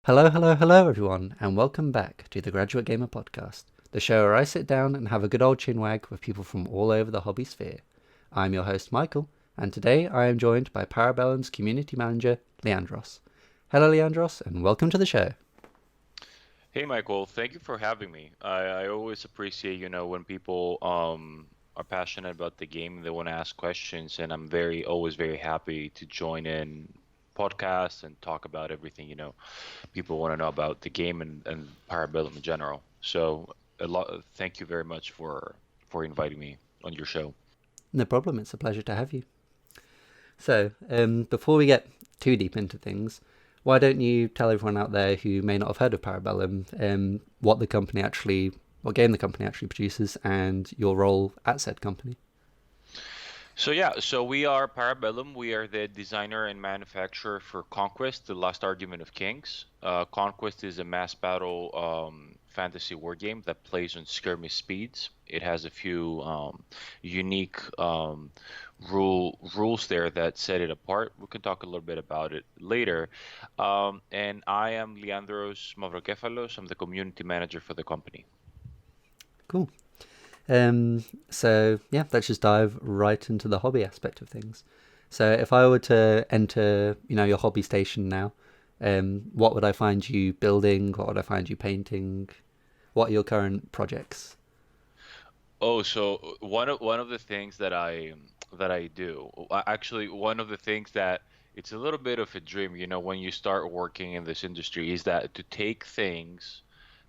Hello, hello, hello, everyone, and welcome back to the Graduate Gamer Podcast, the show where I sit down and have a good old chinwag with people from all over the hobby sphere. I'm your host, Michael, and today I am joined by Parabellum's community manager, Leandros. Hello, Leandros, and welcome to the show. Hey Michael, thank you for having me. I always appreciate, when people are passionate about the game and they want to ask questions, and I'm always very happy to join in podcasts and talk about everything, people want to know about the game and Parabellum in general. So thank you very much for inviting me on your show. No problem, it's a pleasure to have you. So, before we get too deep into things, why don't you tell everyone out there who may not have heard of Parabellum what game the company actually produces, and your role at said company? So we are Parabellum. We are the designer and manufacturer for Conquest, the Last Argument of Kings. Conquest is a mass battle fantasy war game that plays on skirmish speeds. It has a few unique rules there that set it apart. We can talk a little bit about it later. And I am Leandros Mavrokefalos. I'm the community manager for the company. Cool. So yeah, let's just dive right into the hobby aspect of things. So if I were to enter, your hobby station now, what would I find you building? What would I find you painting? What are your current projects? Oh, so one of the things that I do, actually one of the things that it's a little bit of a dream, when you start working in this industry, is that to take things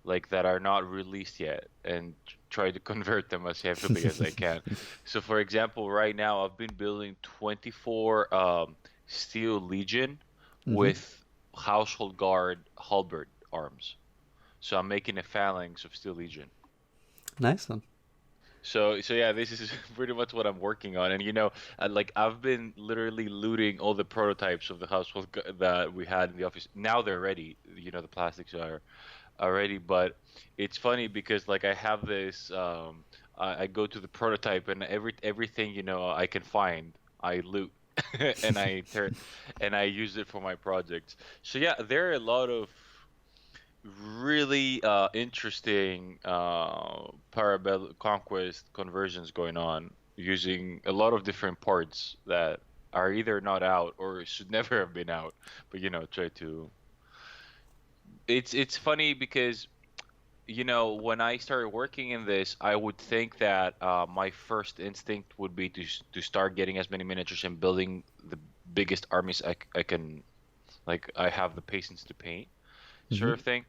like that are not released yet and try to convert them as heavily as I can. So for example, right now I've been building 24 Steel Legion Hmm. with Household Guard halberd arms. So I'm making a phalanx of Steel Legion. Nice one. So yeah, this is pretty much what I'm working on. And like I've been literally looting all the prototypes of the that we had in the office. Now they're ready. The plastics are ready, but it's funny because like I have this I go to the prototype and everything, I can find, I loot and I use it for my projects. So yeah, there are a lot of really interesting parabellum conquest conversions going on using a lot of different parts that are either not out or should never have been out, but try to. It's funny because when I started working in this, I would think that my first instinct would be to start getting as many miniatures and building the biggest armies I can, like I have the patience to paint, Hmm. sort of thing.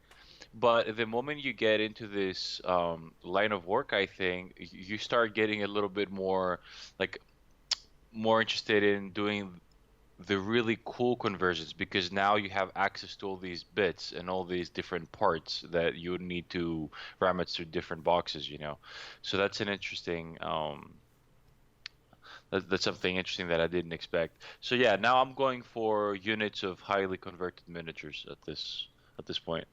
But the moment you get into this line of work, I think you start getting a little bit more, like, more interested in doing the really cool conversions because now you have access to all these bits and all these different parts that you would need to ram it through different boxes. So that's an interesting that's something interesting that I didn't expect. So yeah, now I'm going for units of highly converted miniatures at this point.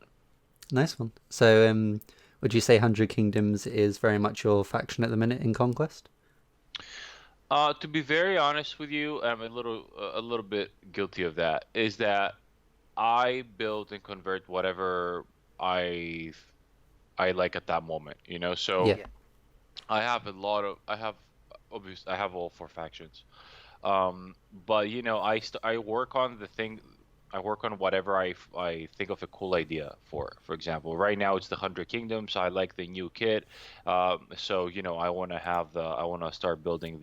Nice one. So, would you say Hundred Kingdoms is very much your faction at the minute in Conquest? To be very honest with you, I'm a little bit guilty of that. Is that I build and convert whatever I I like at that moment, So Yeah. I have I have all four factions. But I work on the thing. I work on whatever I think of a cool idea for. For example, right now it's the Hundred Kingdoms. I like the new kit. So I want to start building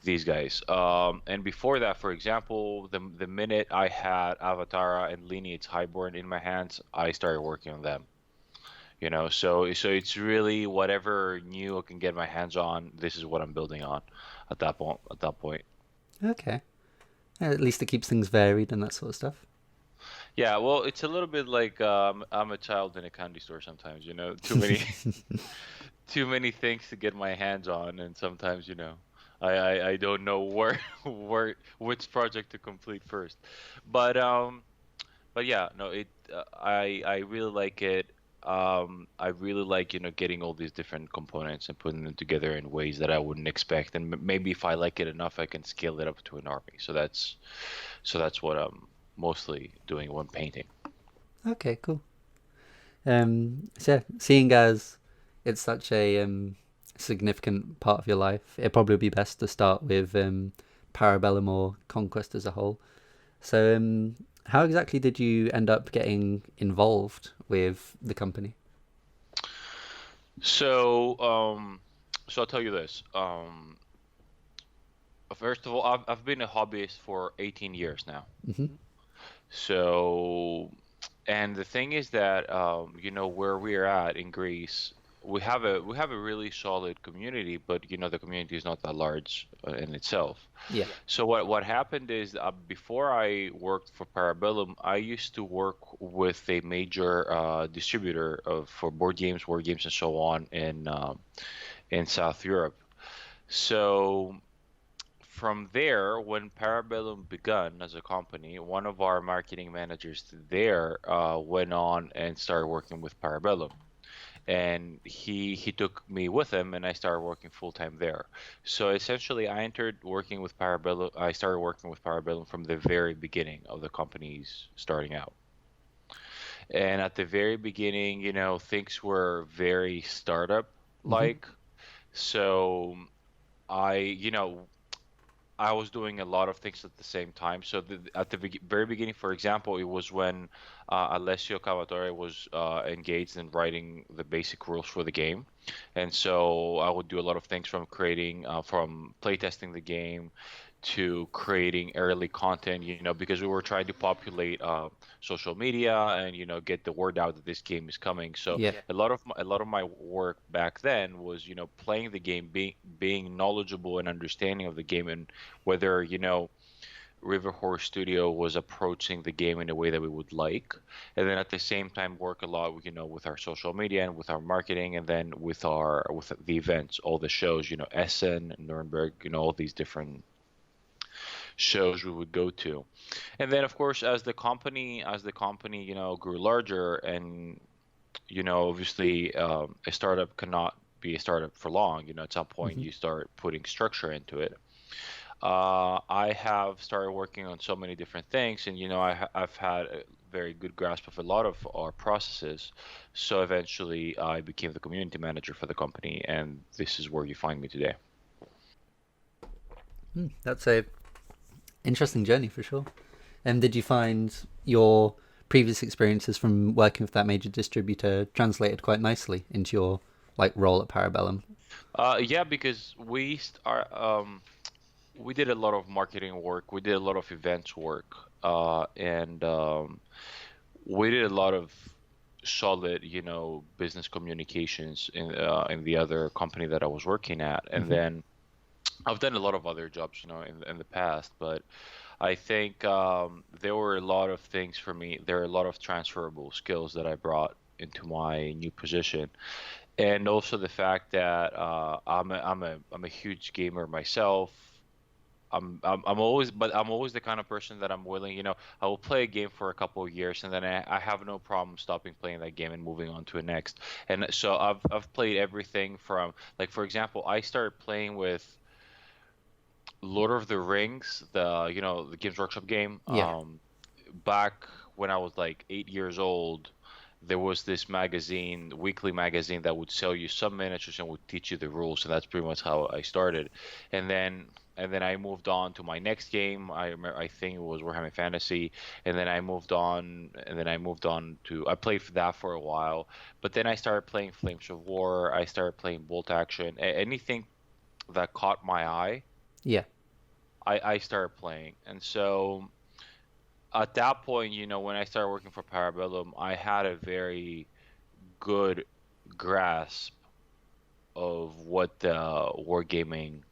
these guys. And before that, for example, the minute I had Avatara and Lineage Highborn in my hands, I started working on them. So it's really whatever new I can get my hands on. This is what I'm building on at that point. At that point. Okay. At least it keeps things varied and that sort of stuff. Yeah, well, it's a little bit like I'm a child in a candy store sometimes. Too many too many things to get my hands on, and sometimes I don't know where which project to complete first. But yeah, no, I really like it. I really like, getting all these different components and putting them together in ways that I wouldn't expect. And maybe if I like it enough, I can scale it up to an army. So that's what I'm mostly doing when painting. Okay, cool. So yeah, seeing as it's such a significant part of your life, it'd probably be best to start with Parabellum or Conquest as a whole. So, how exactly did you end up getting involved with the company? So, so I'll tell you this. First of all, I've been a hobbyist for 18 years now. Hmm. So, and the thing is that where we're at in Greece, we have a really solid community, but the community is not that large in itself. Yeah. So what happened is before I worked for Parabellum, I used to work with a major distributor of for board games, war games, and so on in South Europe. So from there, when Parabellum begun as a company, one of our marketing managers there went on and started working with Parabellum, and he took me with him, and I started working full time there. So essentially, I started working with Parabellum from the very beginning of the company's starting out. And at the very beginning, things were very startup Hmm. like. So I, you know, I was doing a lot of things at the same time. So at the very beginning, for example, it was when Alessio Cavatore was engaged in writing the basic rules for the game, and so I would do a lot of things from playtesting the game to creating early content. Because we were trying to populate social media and get the word out that this game is coming. So Yeah. a lot of my work back then was playing the game, being knowledgeable and understanding of the game, and whether River Horse Studio was approaching the game in a way that we would like, and then at the same time work a lot with with our social media and with our marketing, and then with the events, all the shows, Essen, Nuremberg, all these different shows we would go to. And then of course as the company grew larger, and obviously a startup cannot be a startup for long. At some point Hmm. you start putting structure into it. I have started working on so many different things, and I've had a very good grasp of a lot of our processes. So eventually, I became the community manager for the company, and this is where you find me today. That's a interesting journey for sure. And did you find your previous experiences from working with that major distributor translated quite nicely into your role at Parabellum? Yeah, because we did a lot of marketing work, we did a lot of events work, and we did a lot of solid, business communications in the other company that I was working at, and Hmm. then I've done a lot of other jobs, in the past, but I think there were a lot of things for me. There are a lot of transferable skills that I brought into my new position, and also the fact that I'm a huge gamer myself. I'm always the kind of person that I'm willing, I will play a game for a couple of years, and then I have no problem stopping playing that game and moving on to a next. And so I've played everything from, like, for example, I started playing with Lord of the Rings, the Games Workshop game. Yeah. Back when I was like 8 years old, there was this magazine, weekly magazine, that would sell you some miniatures and would teach you the rules, and that's pretty much how I started. And then I moved on to my next game. I think it was Warhammer Fantasy, and then I played for that for a while, but then I started playing Flames of War. I started playing Bolt Action. Anything that caught my eye, Yeah. I started playing. And so at that point, when I started working for Parabellum, I had a very good grasp of what the wargaming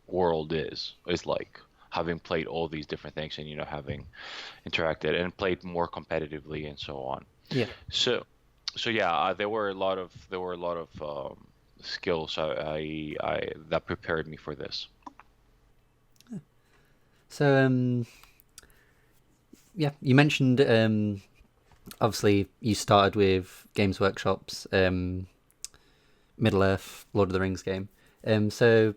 world is like, having played all these different things, and having interacted and played more competitively and so on. Yeah. So yeah, there were a lot of skills I that prepared me for this. So yeah, you mentioned obviously you started with Games Workshop's Middle Earth Lord of the Rings game. So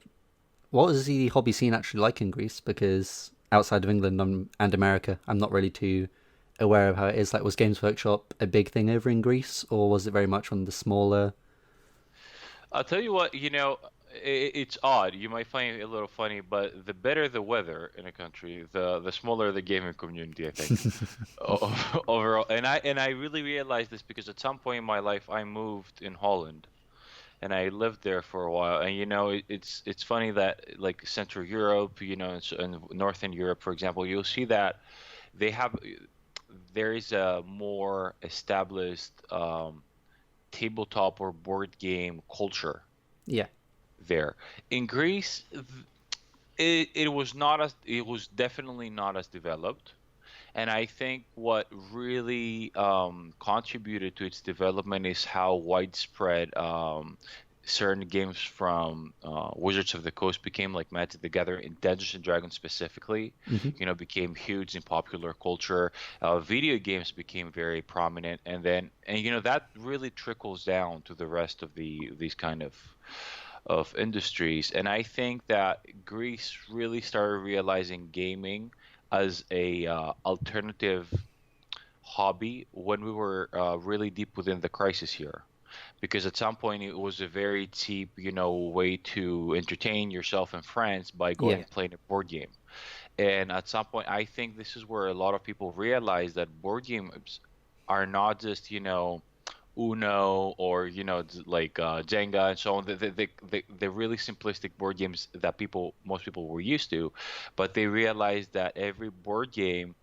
what was the hobby scene actually like in Greece? Because outside of England and America, I'm not really too aware of how it is. Like, was Games Workshop a big thing over in Greece, or was it very much one of the smaller? I'll tell you what, it's odd. You might find it a little funny, but the better the weather in a country, the smaller the gaming community, I think. Overall, and I really realized this because at some point in my life I moved in Holland and I lived there for a while. And it's funny that like Central Europe, and Northern Europe, for example, you'll see that they have there is a more established tabletop or board game culture Yeah, there. In Greece, it was definitely not as developed. And I think what really contributed to its development is how widespread certain games from Wizards of the Coast became, like Magic the Gathering and Dungeons and Dragons specifically, hmm, became huge in popular culture. Video games became very prominent, and that really trickles down to the rest of these kind of industries. And I think that Greece really started realizing gaming as a alternative hobby when we were really deep within the crisis here. Because at some point it was a very cheap, way to entertain yourself and friends by going yeah, and playing a board game. And at some point, I think this is where a lot of people realize that board games are not just, Uno or like Jenga and so on. The really simplistic board games that most people were used to, but they realized that every board game,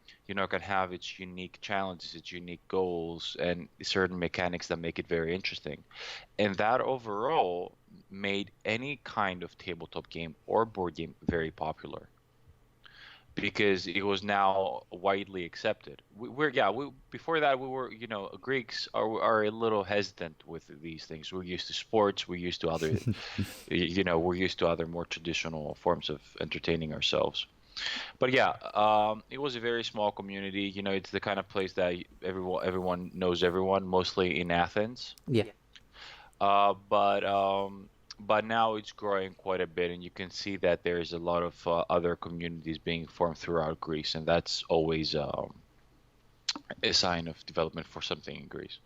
can have its unique challenges, its unique goals, and certain mechanics that make it very interesting. And that overall made any kind of tabletop game or board game very popular because it was now widely accepted. Before that we were, Greeks are a little hesitant with these things. We're used to sports, we're used to other, we're used to other more traditional forms of entertaining ourselves. But yeah, it was a very small community. It's the kind of place that everyone knows everyone, mostly in Athens. yeah. But now it's growing quite a bit, and you can see that there's a lot of other communities being formed throughout Greece, and that's always a sign of development for something in Greece.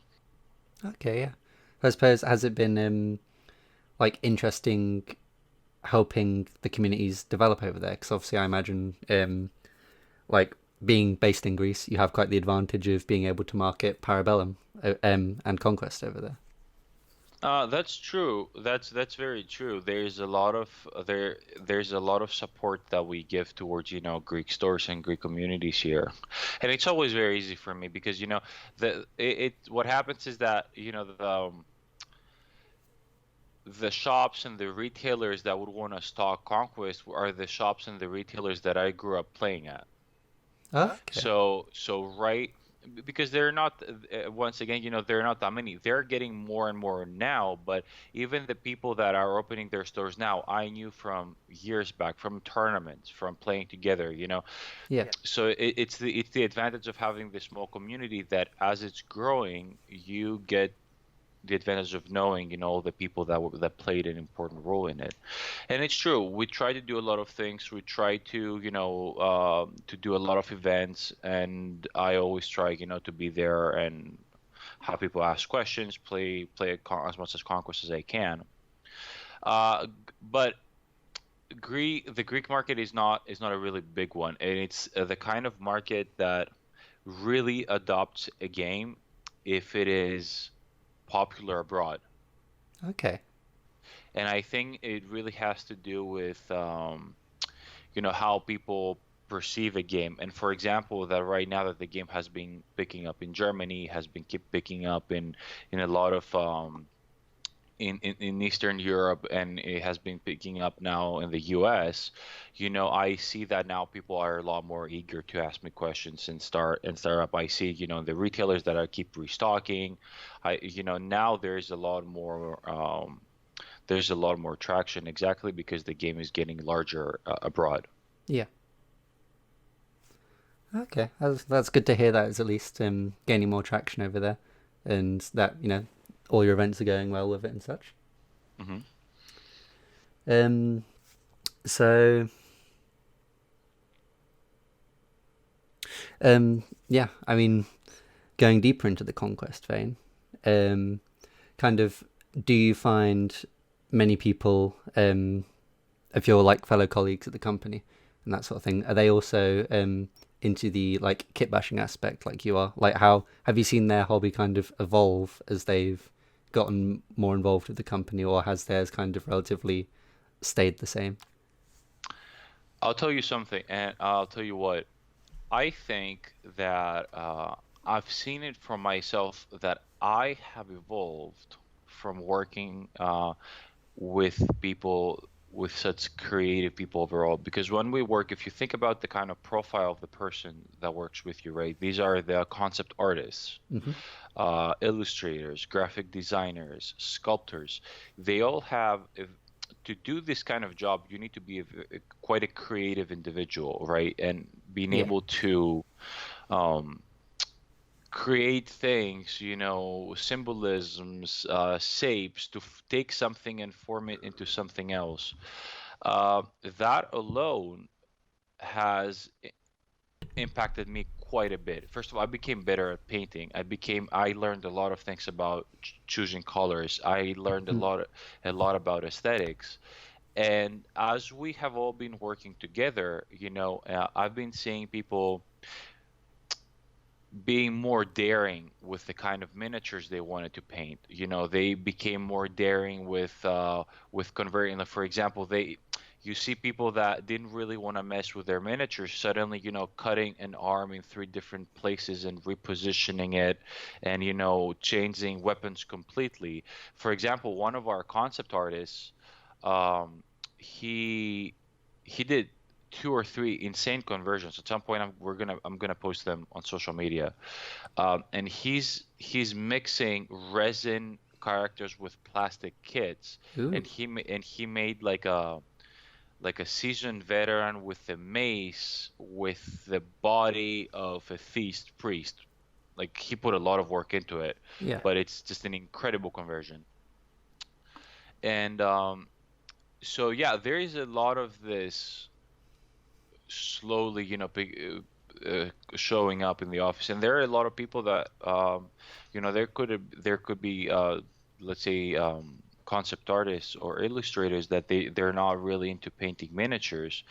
Okay, yeah. I suppose has it been like interesting helping the communities develop over there? Because obviously, I imagine like being based in Greece, you have quite the advantage of being able to market Parabellum and Conquest over there. That's true. That's very true. There's a lot of support that we give towards, Greek stores and Greek communities here. And it's always very easy for me because, what happens is that, the shops and the retailers that would want to stock Conquest are the shops and the retailers that I grew up playing at. Okay. So right, because they're not, once again, they're not that many. They're getting more and more now, but even the people that are opening their stores now, I knew from years back, from tournaments, from playing together. Yeah. So it's the advantage of having this small community that as it's growing, you get the advantage of knowing, all the people that played an important role in it. And it's true. We try to do a lot of things. We try to, to do a lot of events, and I always try, to be there and have people ask questions, as much as Conquest as I can. But the Greek market is not a really big one, and it's the kind of market that really adopts a game if it is popular abroad. Okay. And I think it really has to do with how people perceive a game. And for example, that right now that the game has been picking up in Germany, has been keep picking up in a lot of in Eastern Europe, and it has been picking up now in the US. I see that now people are a lot more eager to ask me questions and start up. I see, the retailers that I keep restocking. Now there's a lot more traction exactly because the game is getting larger abroad. Yeah. Okay. That's good to hear that it's at least gaining more traction over there, and that all your events are going well with it and such. Hmm. Um. So. Yeah, I mean, going deeper into the Conquest vein, um, kind of, do you find many people of your like fellow colleagues at the company and that sort of thing, are they also into the like kit bashing aspect like you are? Like, how have you seen their hobby kind of evolve as they've gotten more involved with the company, or has theirs kind of relatively stayed the same? I'll tell you something, and I'll tell you what. I think that I've seen it for myself that I have evolved from working with people, with such creative people overall. Because when we work, if you think about the kind of profile of the person that works with you, right? These are the concept artists, Hmm. illustrators, graphic designers, sculptors. They all have, if, to do this kind of job, you need to be quite a creative individual, right? And being Yeah. able to um, create things, symbolisms, shapes, to take something and form it into something else. Uh, that alone has impacted me quite a bit. First of all, I became better at painting. I learned a lot of things about choosing colors. I learned Mhm. a lot about aesthetics. And as we have all been working together, I've been seeing people being more daring with the kind of miniatures they wanted to paint. They became more daring with converting. Like, for example, you see people that didn't really want to mess with their miniatures suddenly, cutting an arm in three different places and repositioning it, and changing weapons completely. For example, one of our concept artists, um, he he did two or three insane conversions. At some point, I'm gonna post them on social media. And he's mixing resin characters with plastic kits, Ooh. and he made like a seasoned veteran with a mace with the body of a theist priest. Like, he put a lot of work into it, Yeah. but it's just an incredible conversion. And so yeah, there is a lot of this slowly, showing up in the office, and there are a lot of people that, there could be, let's say, concept artists or illustrators that they're not really into painting miniatures,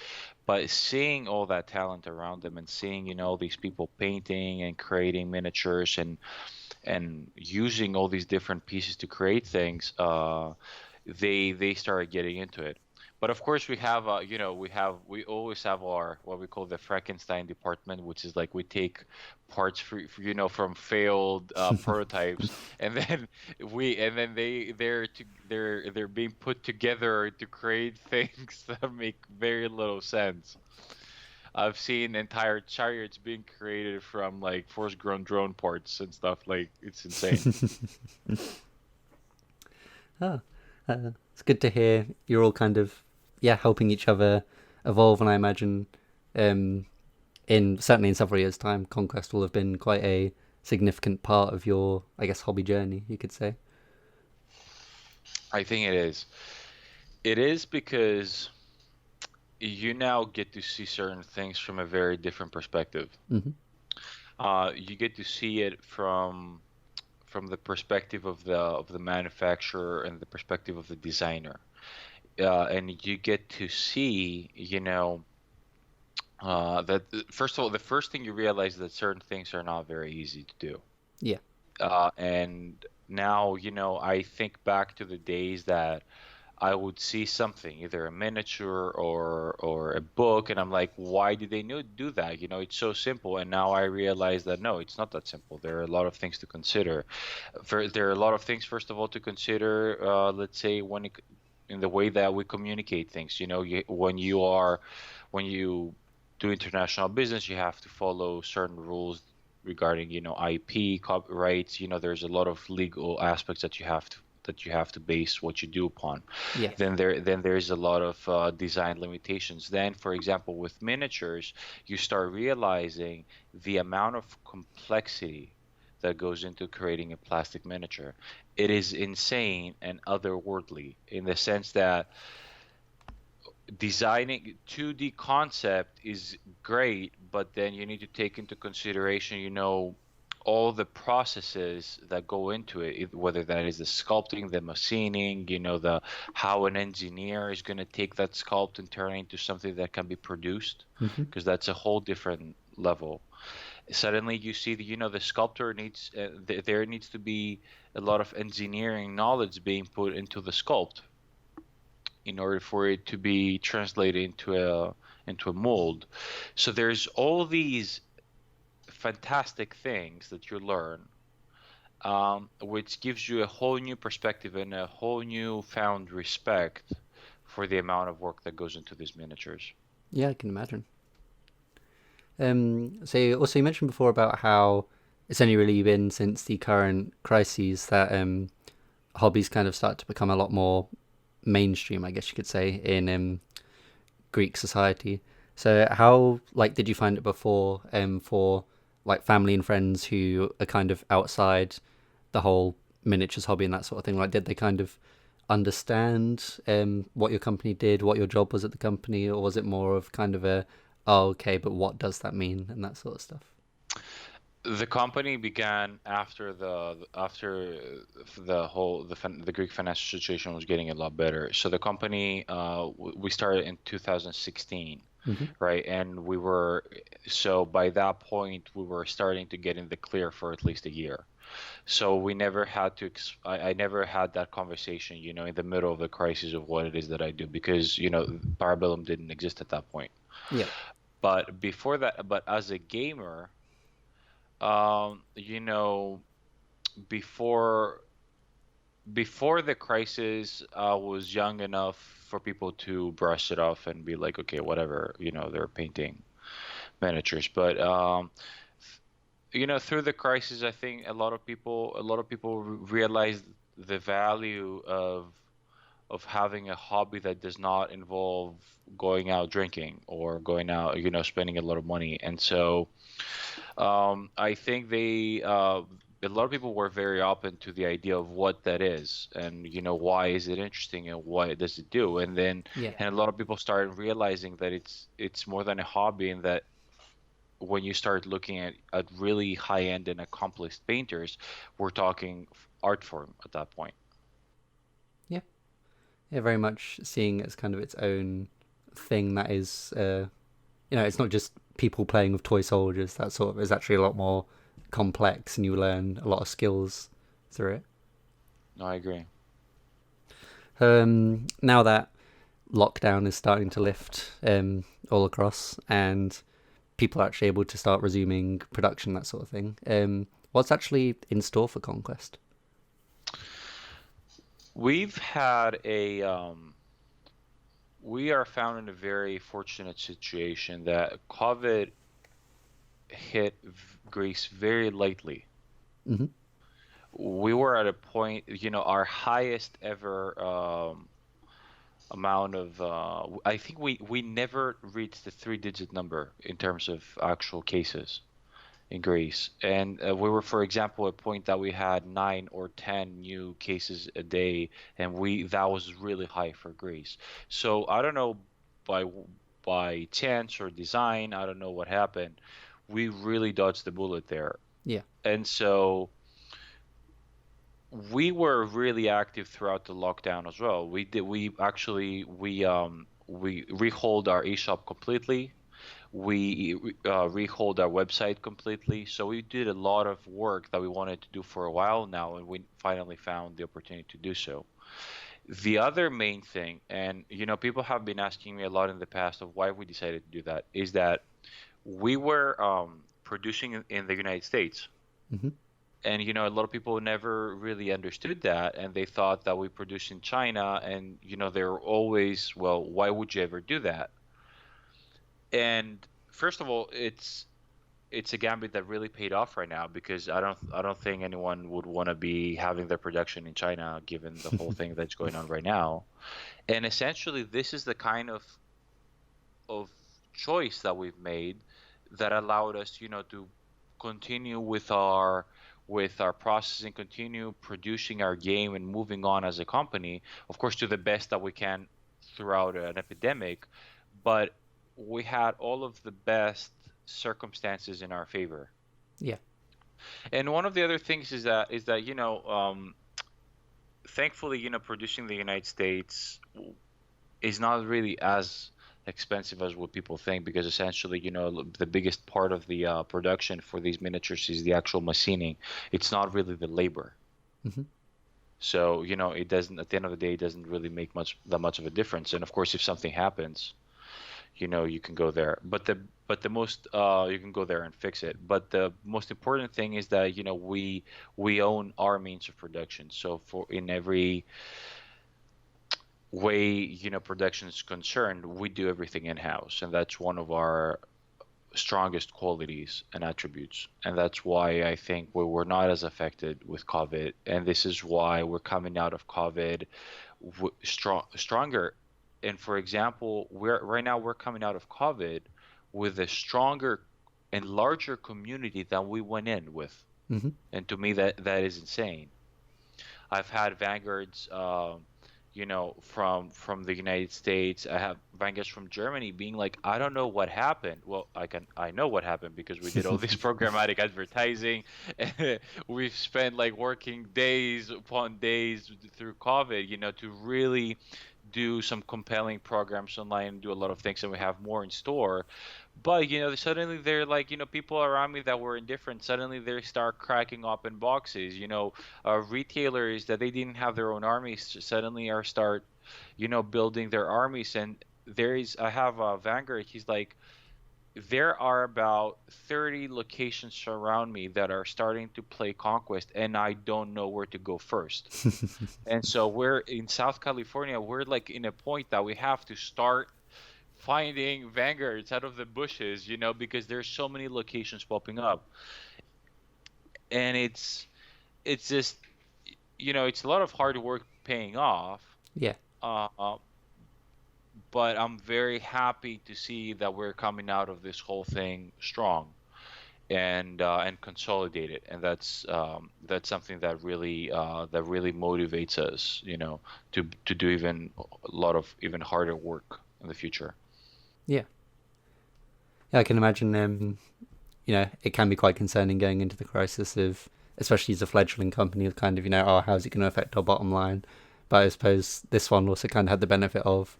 but seeing all that talent around them and seeing, these people painting and creating miniatures and using all these different pieces to create things, they started getting into it. But of course, we always have our, what we call, the Frankenstein department, which is like we take parts from failed prototypes, and then they're being put together to create things that make very little sense. I've seen entire chariots being created from like force-grown drone parts and stuff. Like, it's insane. Oh, it's good to hear you're all kind of, yeah, helping each other evolve. And I imagine, um, in certainly in several years' time, Conquest will have been quite a significant part of your, I guess, hobby journey, you could say. I think it is. It is because you now get to see certain things from a very different perspective. Hmm. You get to see it from the perspective of the manufacturer and the perspective of the designer. And you get to see, that first of all, the first thing you realize is that certain things are not very easy to do. Yeah. And now, I think back to the days that I would see something, either a miniature or a book, and I'm like, why did they do that? It's so simple. And now I realize that no, it's not that simple. There are a lot of things to consider. There are a lot of things, first of all, to consider. Let's say, in the way that we communicate things. When you do international business, you have to follow certain rules regarding, IP, copyrights. There's a lot of legal aspects that you have to base what you do upon. Yeah. Then there's a lot of design limitations. Then, for example, with miniatures, you start realizing the amount of complexity that goes into creating a plastic miniature. It is insane and otherworldly in the sense that designing 2D concept is great, but then you need to take into consideration, all the processes that go into it, whether that is the sculpting, the machining, the how an engineer is going to take that sculpt and turn it into something that can be produced, Hmm. because that's a whole different level. Suddenly you see that, the sculptor needs, there needs to be a lot of engineering knowledge being put into the sculpt in order for it to be translated into a mold. So there's all these fantastic things that you learn, which gives you a whole new perspective and a whole new found respect for the amount of work that goes into these miniatures. Yeah, I can imagine. You mentioned before about how it's only really been since the current crises that hobbies kind of start to become a lot more mainstream, I guess you could say, in Greek society. So how did you find it before for like family and friends who are kind of outside the whole miniatures hobby and that sort of thing? Like, did they kind of understand what your company did, what your job was at the company, or was it more of kind of a, oh, okay, but what does that mean and that sort of stuff? The company began after the whole the Greek financial situation was getting a lot better. So the company, we started in 2016, Hmm. right? And so by that point we were starting to get in the clear for at least a year. So we never had to I never had that conversation, in the middle of the crisis of what it is that I do, because Parabellum didn't exist at that point. Yeah. But as a gamer, um, you know, before before the crisis, I was young enough for people to brush it off and be like, okay, whatever, they're painting miniatures. But through the crisis, I think a lot of people realized the value of having a hobby that does not involve going out drinking or going out, spending a lot of money. And so I think a lot of people were very open to the idea of what that is, and why is it interesting and what does it do. And then, Yeah. and a lot of people started realizing that it's more than a hobby, and that when you start looking at really high end and accomplished painters, we're talking art form at that point. Yeah. Yeah, very much seeing it as kind of its own thing that is, it's not just people playing with toy soldiers. That sort of is actually a lot more complex, and you learn a lot of skills through it. No, I agree. Now that lockdown is starting to lift all across, and people are actually able to start resuming production, that sort of thing. What's actually in store for Conquest? We've had we are found in a very fortunate situation that COVID hit Greece very lightly. Hmm. We were at a point, our highest ever amount of, I think we never reached the three-digit number in terms of actual cases in Greece. And we were, for example, at a point that we had 9 or 10 new cases a day, and we that was really high for Greece. So I don't know, by by chance or design, I don't know what happened. We really dodged the bullet there. Yeah. And so we were really active throughout the lockdown as well. We rehold our eShop completely. We rehold our website completely. So we did a lot of work that we wanted to do for a while now, and we finally found the opportunity to do so. The other main thing, and people have been asking me a lot in the past of why we decided to do that, is that we were producing in the United States. Hmm. And a lot of people never really understood that, and they thought that we produce in China, and they were always, well, why would you ever do that? And first of all, it's a gambit that really paid off right now, because I don't think anyone would want to be having their production in China given the whole thing that's going on right now. And essentially, this is the kind of choice that we've made that allowed us, to continue with our processing, continue producing our game and moving on as a company, of course, to the best that we can throughout an epidemic. But we had all of the best circumstances in our favor. Yeah. And one of the other things is that thankfully, producing in the United States is not really as expensive as what people think, because essentially, the biggest part of the production for these miniatures is the actual machining. It's not really the labor. Hmm. So, it doesn't, at the end of the day, it doesn't really make that much of a difference. And of course, if something happens, you can go there. But the most you can go there and fix it. But the most important thing is that, we own our means of production. So for in every way, production is concerned, we do everything in-house, and that's one of our strongest qualities and attributes. And that's why I think we were not as affected with COVID. And this is why we're coming out of COVID stronger. And for example, we're coming out of COVID with a stronger and larger community than we went in with. Hmm. And to me, that is insane. I've had vanguards, from the United States. I have vanguards from Germany being like, I don't know what happened. Well, I know what happened because we did all this programmatic advertising. We've spent like working days upon days through COVID, to really do some compelling programs online and do a lot of things, and we have more in store. But suddenly they're like, people around me that were indifferent, suddenly they start cracking open boxes. Retailers that they didn't have their own armies suddenly are start, building their armies. And I have a Vanguard. He's like, there are about 30 locations around me that are starting to play Conquest, and I don't know where to go first. And so we're in South California. We're like in a point that we have to start finding vanguards out of the bushes, because there's so many locations popping up. And it's just, it's a lot of hard work paying off. Yeah. Uh, uh, but I'm very happy to see that we're coming out of this whole thing strong and consolidated. And that's something that really motivates us, to do even a lot of even harder work in the future. Yeah. Yeah, I can imagine. It can be quite concerning going into the crisis of, especially as a fledgling company, of kind of, oh, how's it going to affect our bottom line? But I suppose this one also kind of had the benefit of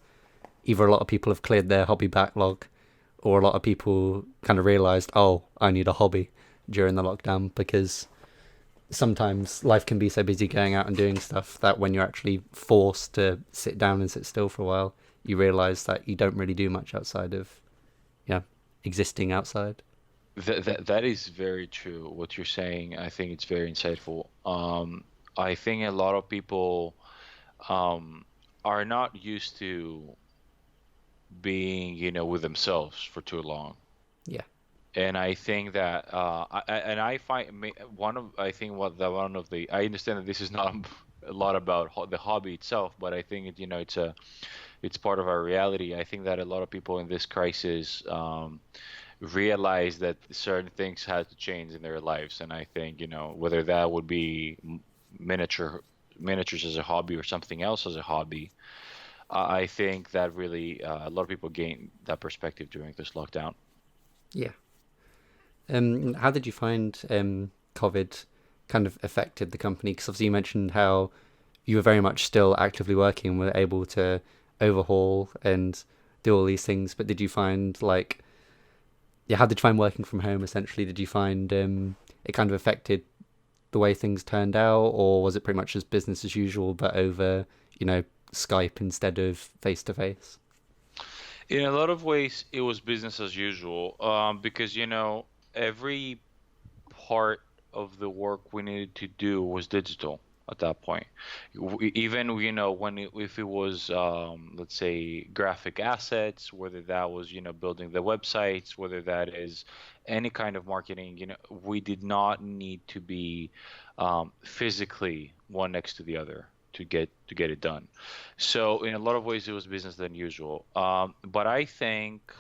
either a lot of people have cleared their hobby backlog, or a lot of people kind of realized, oh, I need a hobby during the lockdown, because sometimes life can be so busy going out and doing stuff that when you're actually forced to sit down and sit still for a while, you realize that you don't really do much outside of, existing outside. That is very true. What you're saying, I think it's very insightful. I think a lot of people um, are not used to being, with themselves for too long. Yeah. And I think that, and I find I think one of the, I understand that this is not a lot about the hobby itself, but I think it's part of our reality. I think that a lot of people in this crisis, realize that certain things had to change in their lives. And I think, whether that would be miniature miniatures as a hobby or something else as a hobby, I think that really a lot of people gained that perspective during this lockdown. Yeah. How did you find COVID kind of affected the company? Because obviously you mentioned how you were very much still actively working and were able to overhaul and do all these things. But did you find like, yeah, how did you find working from home essentially? Did you find it kind of affected the way things turned out, or was it pretty much just business as usual but over, Skype instead of face to face? In a lot of ways, it was business as usual, because every part of the work we needed to do was digital at that point. Even if it was, let's say, graphic assets, whether that was building the websites, whether that is any kind of marketing, we did not need to be physically one next to the other to get it done. So in a lot of ways, it was business than usual. But I think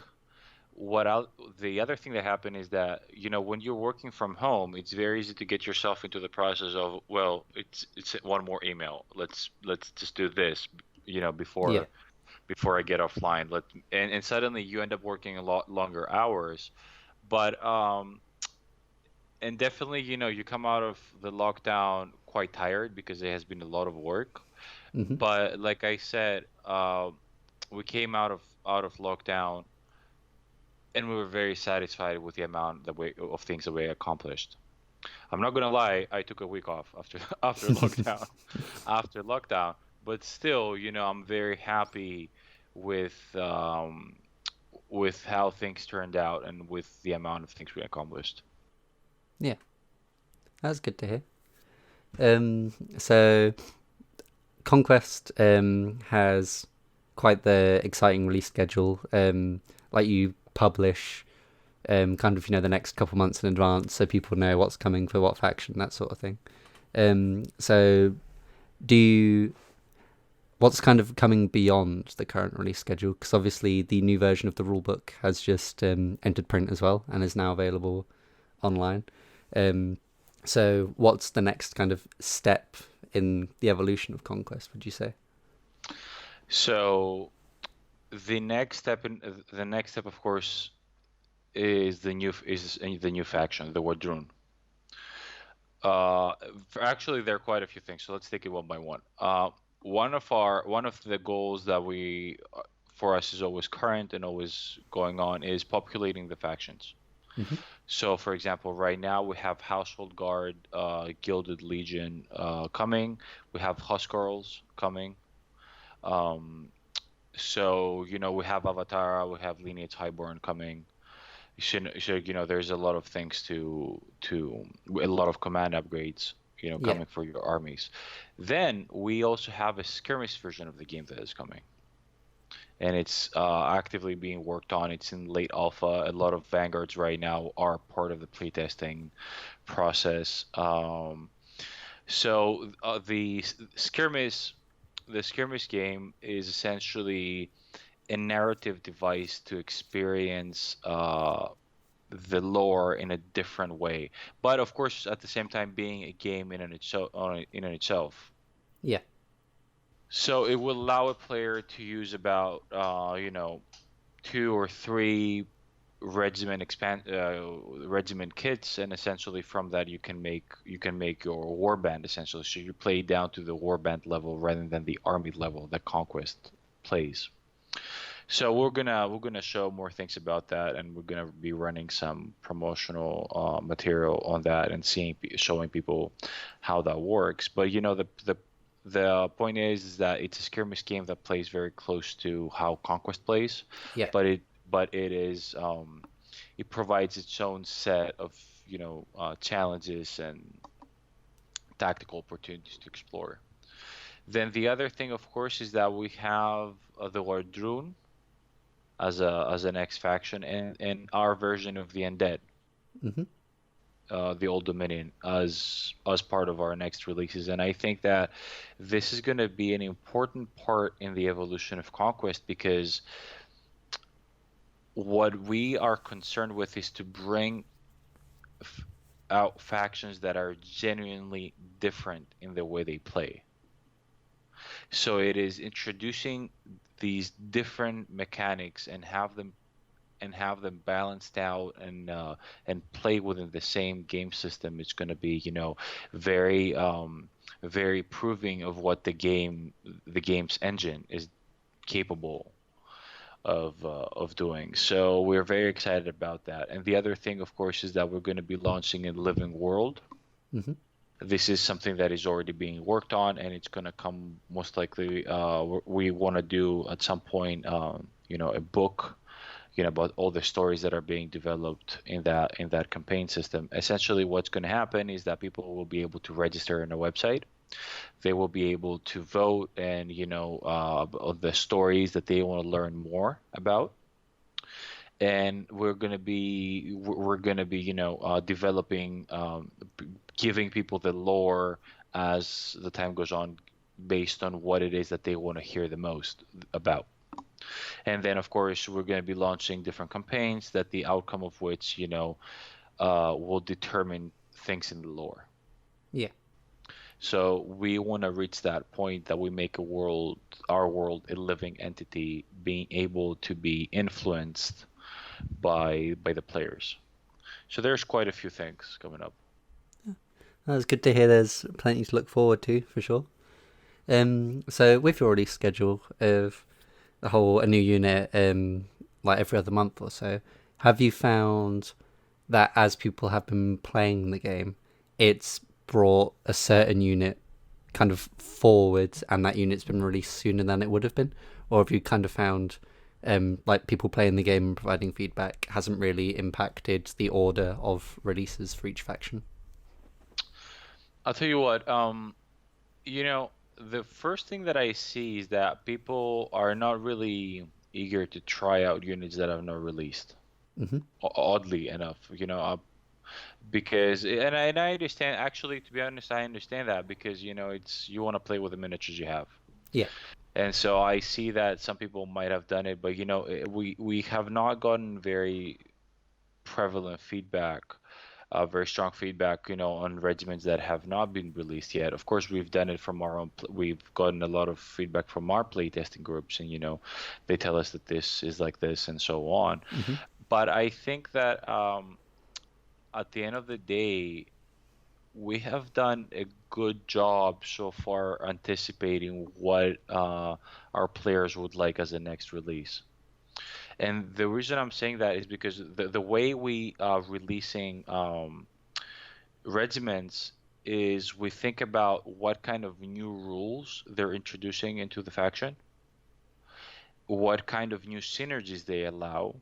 what I the other thing that happened is that when you're working from home, it's very easy to get yourself into the process of, well, it's one more email, let's just do this, Yeah. before I get offline, and suddenly you end up working a lot longer hours. But and definitely, you come out of the lockdown quite tired because it has been a lot of work. Hmm. But like I said, we came out of lockdown and we were very satisfied with the amount of things that we accomplished. I'm not gonna lie, I took a week off after after lockdown, but still, I'm very happy with um, with how things turned out and with the amount of things we accomplished. Yeah, that's good to hear. So Conquest has quite the exciting release schedule. Like you publish kind of the next couple months in advance, so people know what's coming for what faction, that sort of thing. So do you? What's kind of coming beyond the current release schedule? Because obviously the new version of the rulebook has just entered print as well and is now available online. Um, so what's the next kind of step in the evolution of Conquest, would you say? So the next step, of course, is the new faction, the Wadrun. Uh, Actually, there are quite a few things, so let's take it one by one. One of the goals that we for us is always current and always going on is populating the factions. Hmm. So, for example, right now we have Household Guard, Gilded Legion coming. We have Huskarls coming. Um, so, we have Avatara, we have Lineage Highborn coming. There's a lot of things a lot of command upgrades, Yeah, coming for your armies. Then we also have a skirmish version of the game that is coming, and it's actively being worked on. It's in late alpha. A lot of vanguards right now are part of the playtesting process. The skirmish game is essentially a narrative device to experience the lore in a different way, but of course at the same time being a game in and itself. yeah, So it will allow a player to use about two or three regiment kits, and essentially from that you can make your warband essentially. So you play down to the warband level rather than the army level that Conquest plays. So we're gonna show more things about that, and we're gonna be running some promotional material on that and showing people how that works. But the point is that it's a skirmish game that plays very close to how Conquest plays, yeah, but it provides its own set of challenges and tactical opportunities to explore. Then the other thing, of course, is that we have the Wardrun as an X faction, and our version of the Undead, hmm, the Old Dominion, as part of our next releases. And I think that this is going to be an important part in the evolution of Conquest, because what we are concerned with is to bring f- out factions that are genuinely different in the way they play. So it is introducing these different mechanics and have them balanced out and play within the same game system. It's going to be very very proving of what the game's engine is capable of doing. So we're very excited about that. And the other thing, of course, is that we're going to be launching a living world. hmm, This is something that is already being worked on, and it's going to come most likely. We want to do at some point, a book, about all the stories that are being developed in that campaign system. Essentially, what's going to happen is that people will be able to register on a website. They will be able to vote, and the stories that they want to learn more about. And we're gonna be developing, giving people the lore as the time goes on, based on what it is that they want to hear the most about. And then, of course, we're going to be launching different campaigns that the outcome of which, will determine things in the lore. yeah, So we want to reach that point that we make our world, a living entity, being able to be influenced by the players. So there's quite a few things coming up. It's good to hear. There's plenty to look forward to for sure. So with your release schedule of a new unit, like every other month or so, have you found that as people have been playing the game, it's brought a certain unit kind of forward, and that unit's been released sooner than it would have been, or have you kind of found like people playing the game and providing feedback hasn't really impacted the order of releases for each faction? I'll tell you what, you know, the first thing that I see is that people are not really eager to try out units that have not released. Hmm. Oddly enough, because and I understand. Actually, to be honest, I understand that because it's you want to play with the miniatures you have, Yeah. and so I see that some people might have done it, but we have not gotten very prevalent feedback, very strong feedback, on regiments that have not been released yet. Of course, we've done it from our own. We've gotten a lot of feedback from our playtesting groups, and they tell us that this is like this and so on. Hmm. But I think that at the end of the day, we have done a good job so far anticipating what our players would like as the next release. And the reason I'm saying that is because the way we are releasing regiments is we think about what kind of new rules they're introducing into the faction, what kind of new synergies they allow,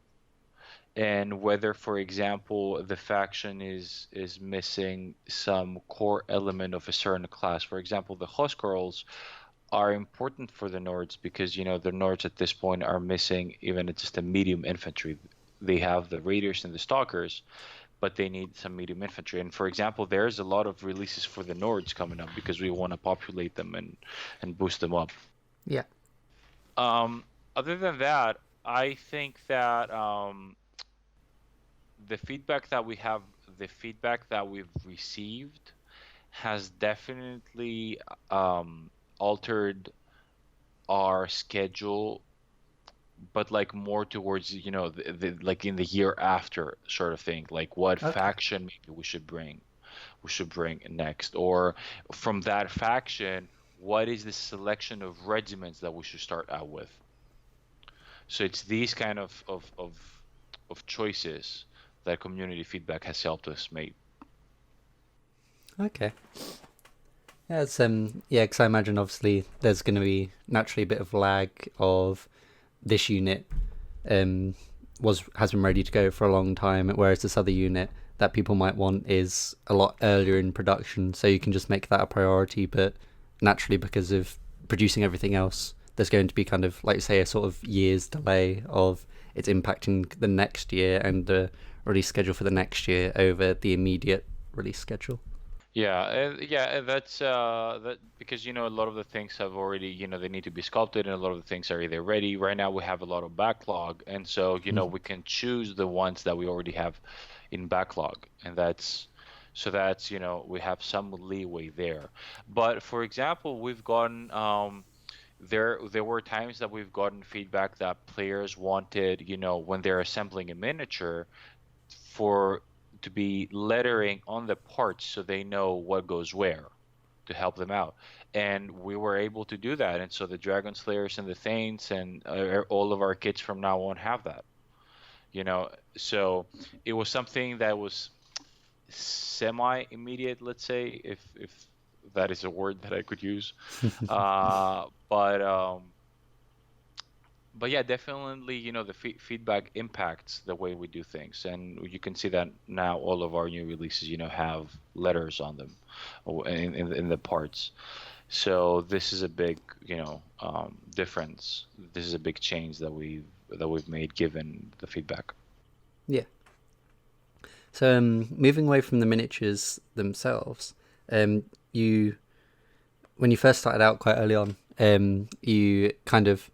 and whether, for example, the faction is missing some core element of a certain class. For example, the Huskarls are important for the Nords because the Nords at this point are missing even just a medium infantry. They have the Raiders and the Stalkers, but they need some medium infantry. And for example, there's a lot of releases for the Nords coming up because we want to populate them and boost them up. Yeah. Other than that, I think that the feedback that we have, the feedback that we've received has definitely altered our schedule, but like more towards, like in the year after sort of thing, like what Okay. faction maybe we should bring next, or from that faction, what is the selection of regiments that we should start out with. So it's these kind of choices that community feedback has helped us make. Okay. Yeah, it's yeah, because I imagine obviously there's going to be naturally a bit of lag of this unit um has been ready to go for a long time, whereas this other unit that people might want is a lot earlier in production, so you can just make that a priority. But naturally, because of producing everything else, there's going to be kind of like you say a sort of year's delay of it's impacting the next year and the release schedule for the next year over the immediate release schedule. Yeah, that's that because a lot of the things have already, they need to be sculpted, and a lot of the things are either ready. Right now we have a lot of backlog, and so Mhm. we can choose the ones that we already have in backlog, and that's we have some leeway there. But for example, we've gotten there were times that we've gotten feedback that players wanted, when they're assembling a miniature, for to be lettering on the parts so they know what goes where to help them out. And we were able to do that. And so the Dragon Slayers and the Thanes and all of our kits from now on have that. You know, so it was something that was semi immediate, let's say, if that is a word that I could use. Uh, but um, but yeah, definitely, the feedback impacts the way we do things, and you can see that now all of our new releases, have letters on them, in the parts. So this is a big, difference. This is a big change that we've made given the feedback. Yeah. So moving away from the miniatures themselves, you when you first started out quite early on, you kind of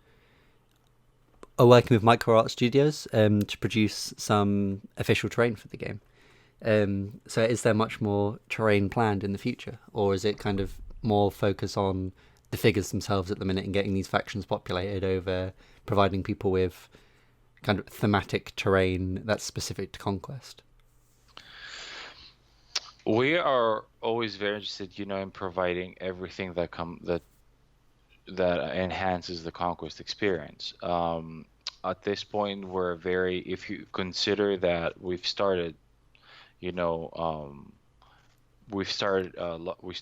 are working with micro art studios to produce some official terrain for the game. So is there much more terrain planned in the future, or is it kind of more focus on the figures themselves at the minute and getting these factions populated over providing people with kind of thematic terrain that's specific to Conquest? We are always very interested, in providing everything that enhances the Conquest experience. At this point, if you consider that you know, um, we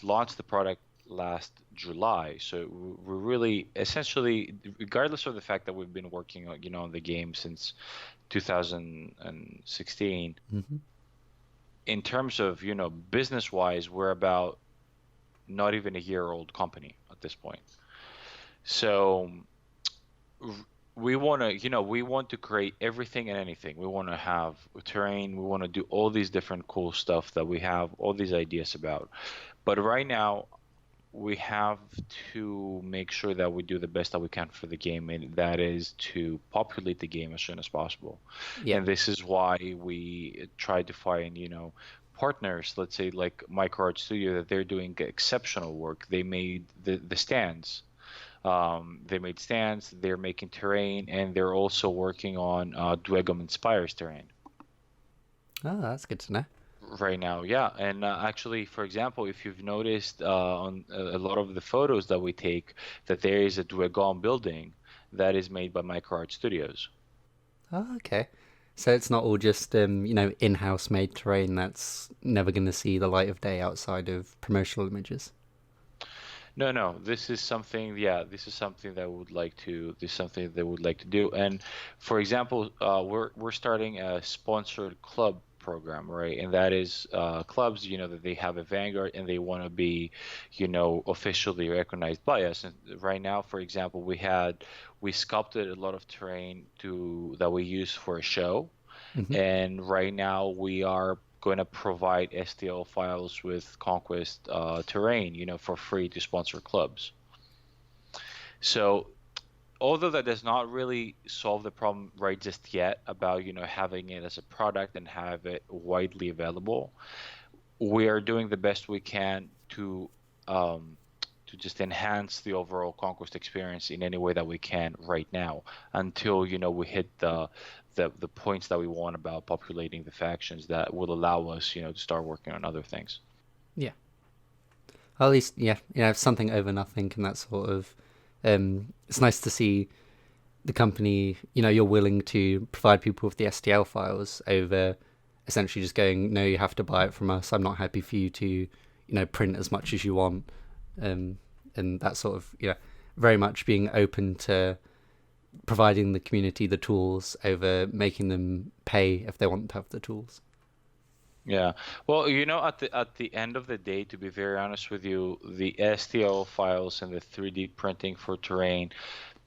launched the product last July, so we're really essentially, regardless of the fact that we've been working on, on the game since 2016, Hmm. in terms of, business wise, we're about not even a year old company at this point. So we want to create everything and anything. We want to have terrain. We want to do all these different cool stuff that we have all these ideas about. But right now, we have to make sure that we do the best that we can for the game, and that is to populate the game as soon as possible. Yeah. And this is why we try to find, partners, let's say like Micro Art Studio, that they're doing exceptional work. They made the stands. They made stands, they're making terrain, and they're also working on Dwegum Inspires terrain Oh, that's good to know. right now. Yeah, and actually, for example, if you've noticed on a lot of the photos that we take, that there is a Dwegum building that is made by Micro Art Studios. Oh, okay. So it's not all just in-house made terrain that's never going to see the light of day outside of promotional images. No, no, this is something, yeah, this is something they would like to do. And for example, we're starting a sponsored club program, right? And that is clubs, that they have a vanguard and they want to be, officially recognized by us. And right now, for example, we sculpted a lot of terrain to that we use for a show. Hmm. And right now we are going to provide STL files with Conquest terrain, for free to sponsor clubs. So although that does not really solve the problem right just yet about, having it as a product and have it widely available, we are doing the best we can um, to just enhance the overall Conquest experience in any way that we can right now until we hit the points that we want about populating the factions that will allow us to start working on other things. Yeah. At least, yeah, something over nothing, and that sort of. It's nice to see the company. You're willing to provide people with the STL files over essentially just going, no, you have to buy it from us. I'm not happy for you to, print as much as you want, um, and that sort of, very much being open to providing the community the tools over making them pay if they want to have the tools. Yeah. Well, at the end of the day, to be very honest with you, the STL files and the 3D printing for terrain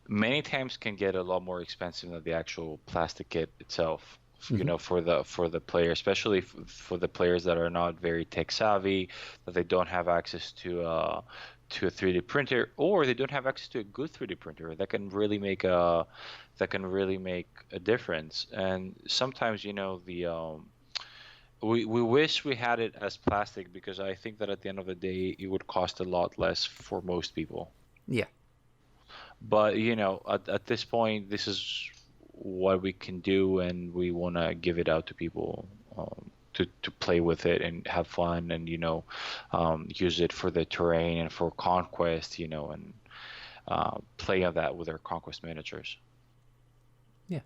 many times can get a lot more expensive than the actual plastic kit itself. Hmm. For the player, especially for the players that are not very tech savvy, that they don't have access to a 3D printer, or they don't have access to a good 3D printer that can really make a difference. And sometimes, we wish we had it as plastic because I think that at the end of the day, it would cost a lot less for most people. Yeah. But at this point, this is what we can do, and we want to give it out to people to play with it and have fun, and use it for the terrain and for conquest, and play on that with our conquest miniatures. Yeah.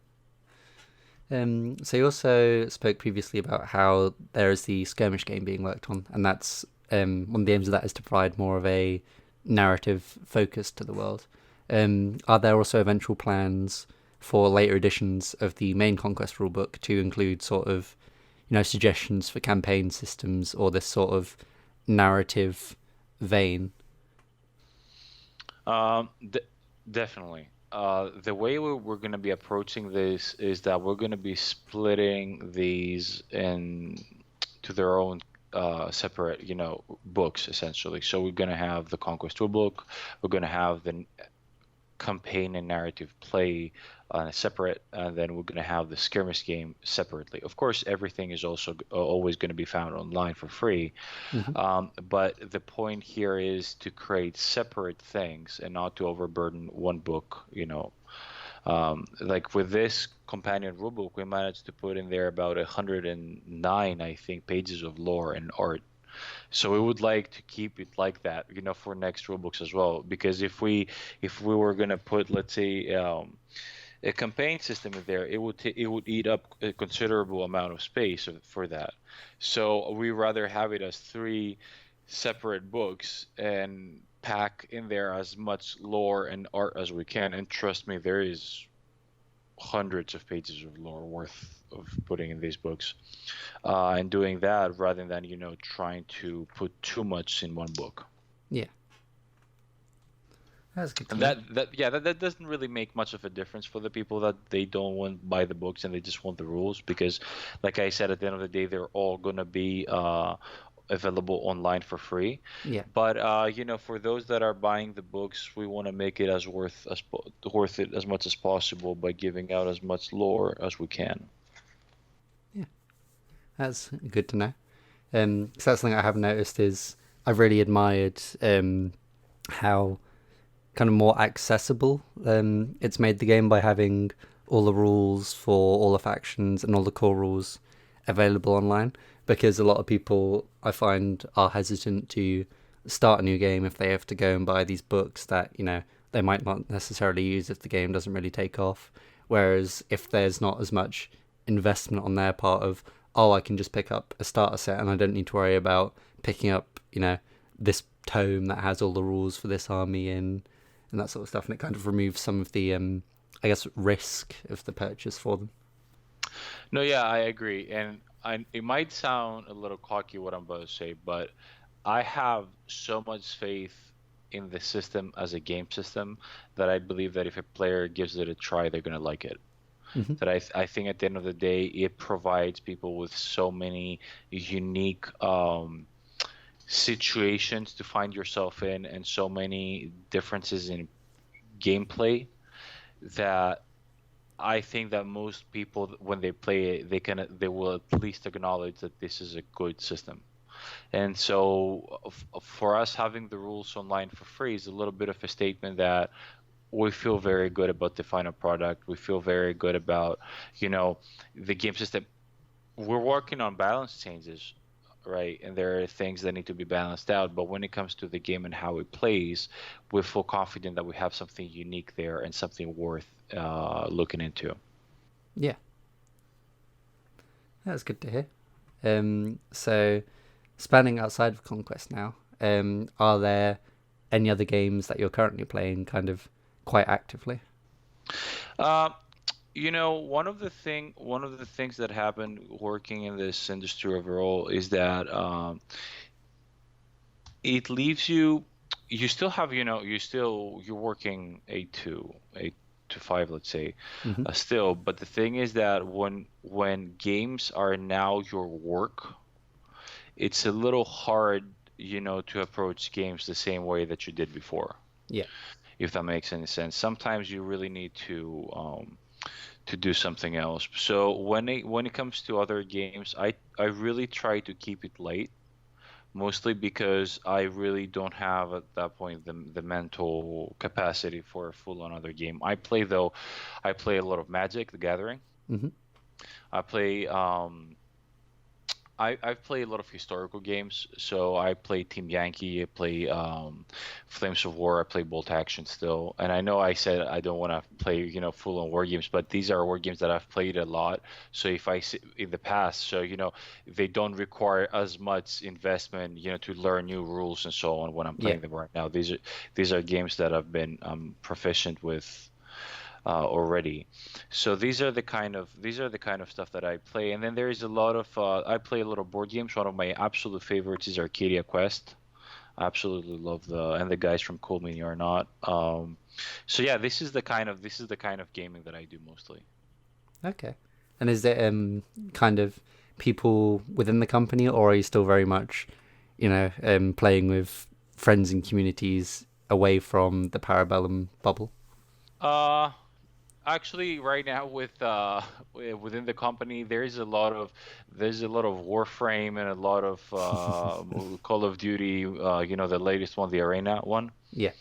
So you also spoke previously about how there is the skirmish game being worked on, and that's one of the aims of that is to provide more of a narrative focus to the world. Are there also eventual plans for later editions of the main Conquest rulebook to include sort of, suggestions for campaign systems or this sort of narrative vein? D Definitely. The way we're going to be approaching this is that we're going to be splitting these in to their own separate, books essentially. So we're going to have the Conquest Rulebook, we're going to have the campaign and narrative play separate, and then we're going to have the skirmish game separately. Of course, everything is also always going to be found online for free, Hmm. but the point here is to create separate things and not to overburden one book. Like with this companion rulebook, we managed to put in there about 109, I think, pages of lore and art. So we would like to keep it like that, for next rulebooks as well. Because if we were gonna put, let's say, a campaign system in there, it would eat up a considerable amount of space for that. So we rather have it as three separate books and pack in there as much lore and art as we can. And trust me, there is hundreds of pages of lore worth of putting in these books, and doing that rather than trying to put too much in one book. Yeah, that's good to And know. that doesn't really make much of a difference for the people that they don't want to buy the books and they just want the rules, because, like I said, at the end of the day, they're all gonna be available online for free. Yeah, But for those that are buying the books, we want to make it as worth it as much as possible by giving out as much lore as we can. yeah, that's good to know. So that's something I have noticed is I've really admired how kind of more accessible it's made the game by having all the rules for all the factions and all the core rules available online, because a lot of people I find are hesitant to start a new game if they have to go and buy these books that they might not necessarily use if the game doesn't really take off. Whereas if there's not as much investment on their part of, oh, I can just pick up a starter set and I don't need to worry about picking up this tome that has all the rules for this army in and that sort of stuff, and it kind of removes some of the I guess risk of the purchase for them. No, yeah, I agree. And it might sound a little cocky what I'm about to say, but I have so much faith in the system as a game system that I believe that if a player gives it a try, they're gonna like it. Hmm. That I think at the end of the day, it provides people with so many unique situations to find yourself in, and so many differences in gameplay, that I think that most people, when they play it, they will at least acknowledge that this is a good system. And so, for us having the rules online for free is a little bit of a statement that we feel very good about the final product. We feel very good about, you know, the game system. We're working on balance changes, right? And there are things that need to be balanced out. But when it comes to the game and how it plays, we feel confident that we have something unique there and something worth looking into. Yeah, that's good to hear. So spanning outside of Conquest now, are there any other games that you're currently playing kind of quite actively? Uh, one of the things that happened working in this industry overall is that it leaves you. You still have, you're working 8 to 5, let's say, Hmm. still. But the thing is that when games are now your work, it's a little hard, to approach games the same way that you did before, Yeah, if that makes any sense. Sometimes you really need to do something else. So when it comes to other games, I really try to keep it light, mostly because I really don't have at that point the mental capacity for a full-on other game. I play a lot of Magic: The Gathering. hmm, I play I've played a lot of historical games. So I play Team Yankee, I play Flames of War, I play Bolt Action still. And I know I said I don't want to play, full on war games, but these are war games that I've played a lot. So if I see in the past, so they don't require as much investment, to learn new rules and so on when I'm yeah, playing them right now. These are games that I've been proficient with already. So these are the kind of stuff that I play. And then there is a lot of I play a lot of board games. One of my absolute favorites is Arcadia Quest. I absolutely love the guys from Cool Mini are not. So yeah, this is the kind of gaming that I do mostly. okay. And is there kind of people within the company, or are you still very much, playing with friends and communities away from the Parabellum bubble? Uh, Actually, right now within the company, there's a lot of Warframe and a lot of Call of Duty. The latest one, the Arena one, Yeah,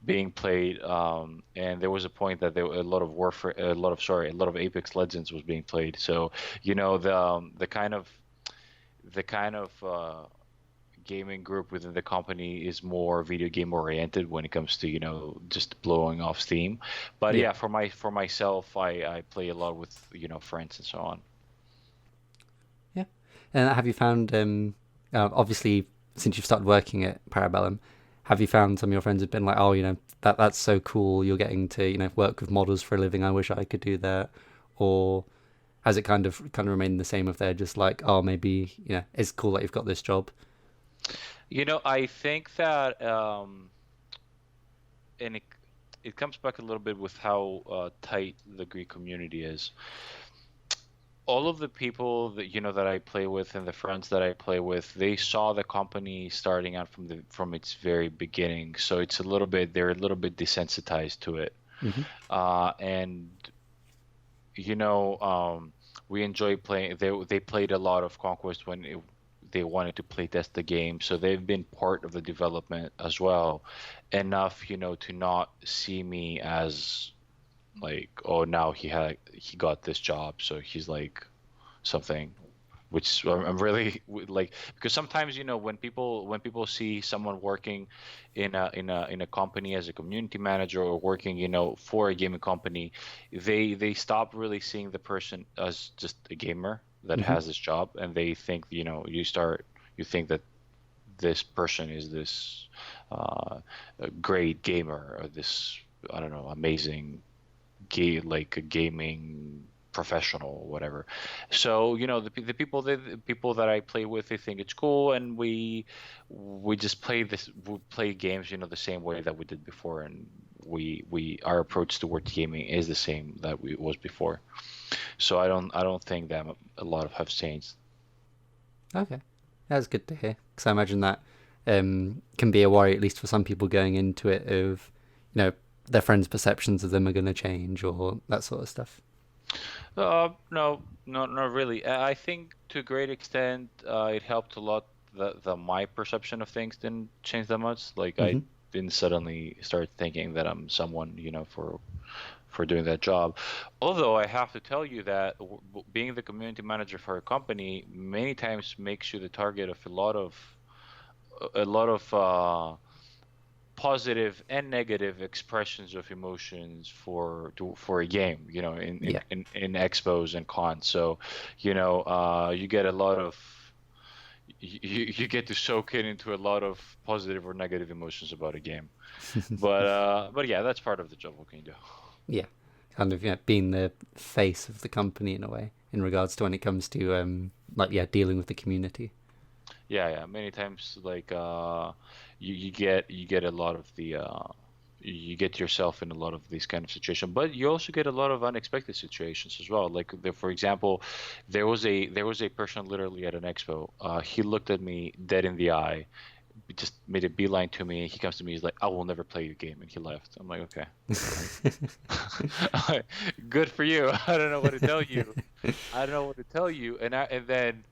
being played. And there was a point that there were a lot of Warframe, a lot of Apex Legends was being played. So the kind of gaming group within the company is more video game oriented when it comes to, just blowing off steam. But Yeah. yeah, for myself, I play a lot with, friends and so on. Yeah. And have you found, obviously, since you've started working at Parabellum, have you found some of your friends have been like, oh, that's so cool. You're getting to, work with models for a living. I wish I could do that. Or has it kind of remained the same if they're just like, oh, maybe, it's cool that you've got this job? I think that and it comes back a little bit with how tight the Greek community is. All of the people that that I play with and the friends that I play with, they saw the company starting out from its very beginning. So they're a little bit desensitized to it. Hmm. And you know, we enjoy playing. They played a lot of Conquest they wanted to play test the game, so they've been part of the development as well, enough to not see me as like, oh, now he got this job, so he's like something, which I'm really like, because sometimes when people see someone working in a company as a community manager or working for a gaming company, they stop really seeing the person as just a gamer that Hmm. has this job, and they think you think that this person is this a great gamer, or this, I don't know, amazing like a gaming professional or whatever. So the people that I play with, they think it's cool, and we just we play games the same way that we did before, and we our approach towards gaming is the same that we was before. So I don't think that a lot of have changed. Okay. That's good to hear. Because I imagine that can be a worry, at least for some people going into it, of, their friends' perceptions of them are going to change or that sort of stuff. No, not really. I think to a great extent, it helped a lot that my perception of things didn't change that much. Like, I Hmm. didn't suddenly start thinking that I'm someone, for doing that job. Although I have to tell you that being the community manager for a company many times makes you the target of a lot of positive and negative expressions of emotions for a game, Yeah. in expos and cons. So, you get a lot of you get to soak it into a lot of positive or negative emotions about a game. But yeah, that's part of the job. What can you do? Yeah. Kind of, being the face of the company in a way, in regards to when it comes to, like, yeah, dealing with the community. Yeah, yeah. Many times, like, you get a lot of you get yourself in a lot of these kind of situations, but you also get a lot of unexpected situations as well. Like, for example, there was a person literally at an expo. He looked at me dead in the eye, just made a beeline to me. He comes to me, he's like, "I will never play your game," and he left. I'm like, okay, good for you. I don't know what to tell you. I don't know what to tell you. And then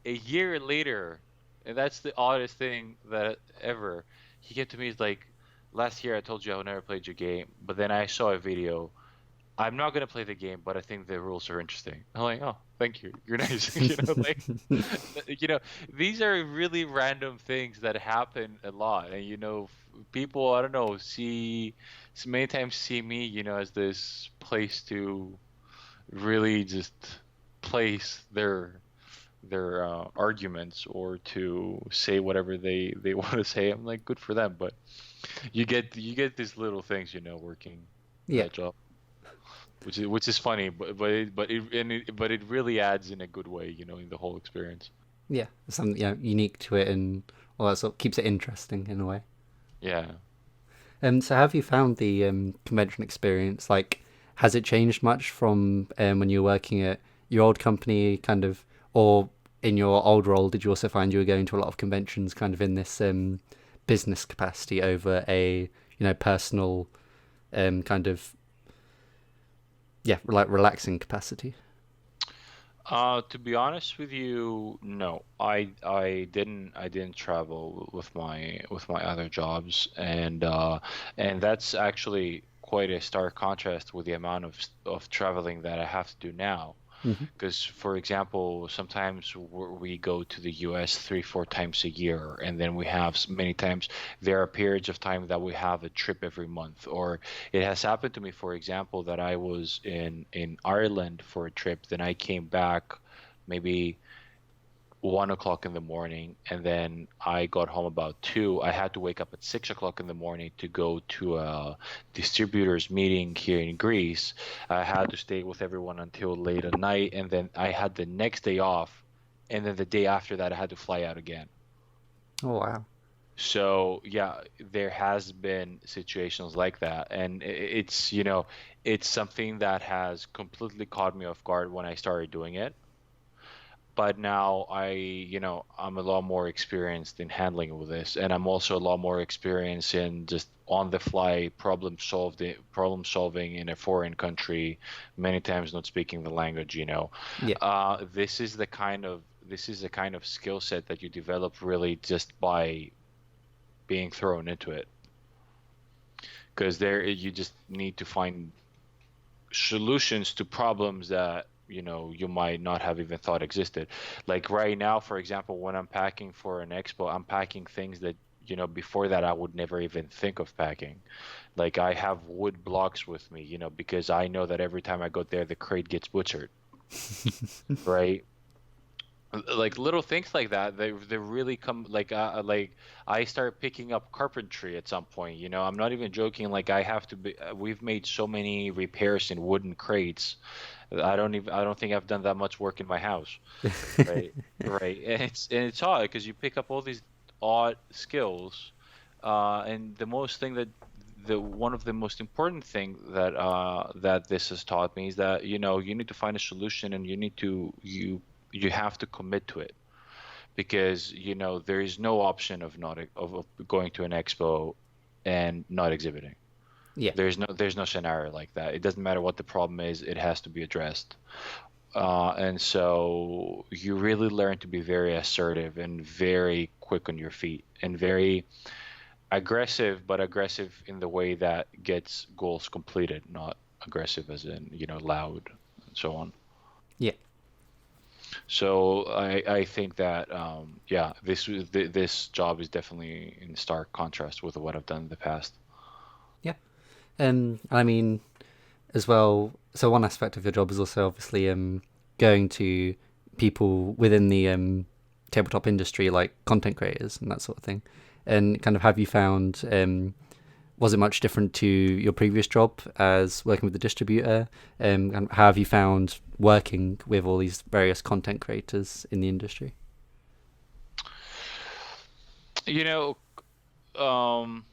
a year later, and that's the oddest thing that ever, he came to me, he's like, last year I told you I would never played your game, but then I saw a video. I'm not gonna play the game, but I think the rules are interesting. I'm like, oh, thank you. You're nice. Like, you know, these are really random things that happen a lot, and people, I don't know, many times see me, as this place to really just place their arguments, or to say whatever they want to say. I'm like, good for them, but you get these little things, working Yeah. that job, which is funny, but it really adds in a good way, in the whole experience. Yeah. Something, unique to it, and all that sort of keeps it interesting in a way. Yeah. So have you found the convention experience, like, has it changed much from when you were working at your old company, kind of, or in your old role, did you also find you were going to a lot of conventions kind of in this business capacity over a, personal kind of, yeah, like relaxing capacity? To be honest with you, no. I didn't travel with my other jobs, and that's actually quite a stark contrast with the amount of traveling that I have to do now. Hmm. Because, for example, sometimes we go to the US 3, 4 times a year, and then we have many times there are periods of time that we have a trip every month. Or it has happened to me, for example, that I was in Ireland for a trip, then I came back maybe 1 o'clock in the morning, and then I got home about 2. I had to wake up at 6 o'clock in the morning to go to a distributors meeting here in Greece. I had to stay with everyone until late at night, and then I had the next day off, and then the day after that I had to fly out again. Oh wow. So yeah, there has been situations like that, and it's, it's something that has completely caught me off guard when I started doing it. But now I'm a lot more experienced in handling with this, and I'm also a lot more experienced in just on the fly problem solving in a foreign country, many times not speaking the language. Yeah. This is the kind of skill set that you develop really just by being thrown into it, because there you just need to find solutions to problems that you might not have even thought existed. Like right now, for example, when I'm packing for an expo, I'm packing things that before that I would never even think of packing. Like I have wood blocks with me, because I know that every time I go there the crate gets butchered, right? Like little things like that, they really come, like I start picking up carpentry at some point. I'm not even joking. Like I have to be we've made so many repairs in wooden crates. I don't think I've done that much work in my house, right? Right. And it's odd because you pick up all these odd skills, and the one of the most important thing that this has taught me is that you need to find a solution, and you have to commit to it, because there is no option of not of going to an expo and not exhibiting. Yeah. There's no scenario like that. It doesn't matter what the problem is, it has to be addressed. And so you really learn to be very assertive and very quick on your feet and very aggressive, but aggressive in the way that gets goals completed, not aggressive as in loud and so on. Yeah. So I think that yeah, this job is definitely in stark contrast with what I've done in the past. Yeah. I mean, as well. So one aspect of your job is also obviously going to people within the tabletop industry, like content creators and that sort of thing. And kind of have you found was it much different to your previous job as working with the distributor? And how have you found working with all these various content creators in the industry? You know, um,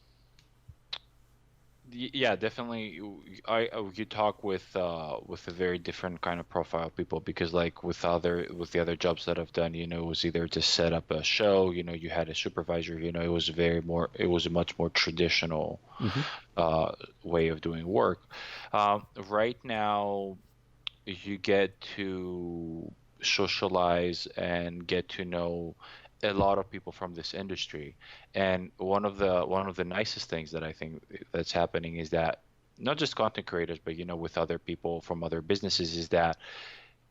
yeah, definitely. You talk with a very different kind of profile of people, because like with the other jobs that I've done, it was either to set up a show, you had a supervisor, it was a much more traditional Hmm. uh, way of doing work. Right now, you get to socialize and get to know a lot of people from this industry. And one of the nicest things that I think that's happening is that not just content creators, but with other people from other businesses, is that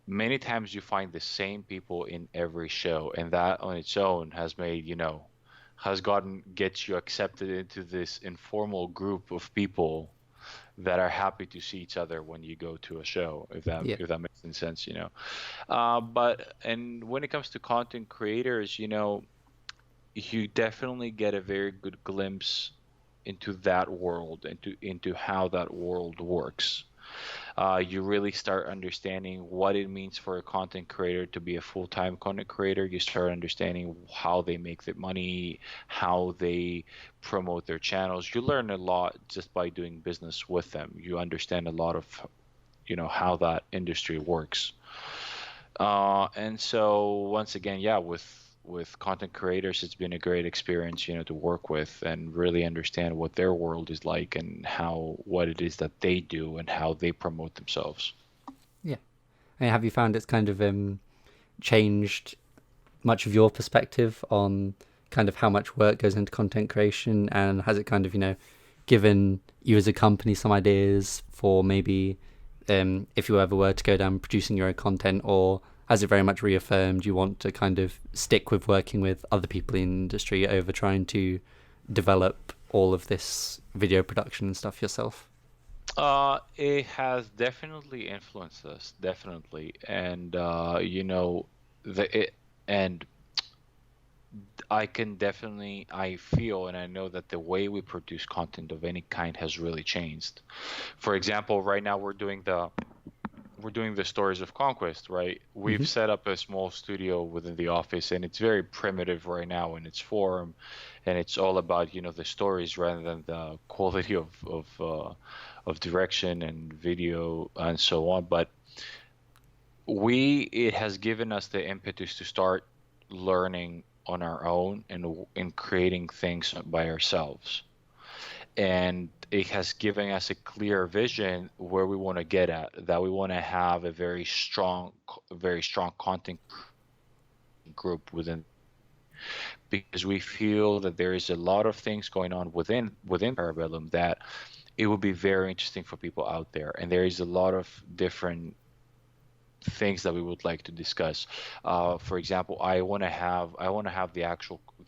many times you find the same people in every show, and that on its own has made has gotten gets you accepted into this informal group of people that are happy to see each other when you go to a show, if that Yeah. if that makes any sense. But and when it comes to content creators, you definitely get a very good glimpse into that world, into how that world works. You really start understanding what it means for a content creator to be a full-time content creator. You start understanding how they make their money, how they promote their channels. You learn a lot just by doing business with them. You understand a lot of, how that industry works. And so once again, yeah, with content creators, it's been a great experience, to work with and really understand what their world is like and what it is that they do and how they promote themselves. Yeah. And have you found it's kind of changed much of your perspective on kind of how much work goes into content creation, and has it kind of given you as a company some ideas for maybe if you ever were to go down producing your own content, or has it very much reaffirmed you want to kind of stick with working with other people in the industry over trying to develop all of this video production and stuff yourself? It has definitely influenced us, definitely, and and I feel and I know that the way we produce content of any kind has really changed. For example, right now we're doing the stories of Conquest, right? We've Hmm. set up a small studio within the office, and it's very primitive right now in its form, and it's all about, the stories rather than the quality of direction and video and so on. But it has given us the impetus to start learning on our own and creating things by ourselves, and it has given us a clear vision where we want to get at, that we want to have a very strong content group within, because we feel that there is a lot of things going on within Parabellum that it would be very interesting for people out there, and there is a lot of different things that we would like to discuss. For example, I want to have the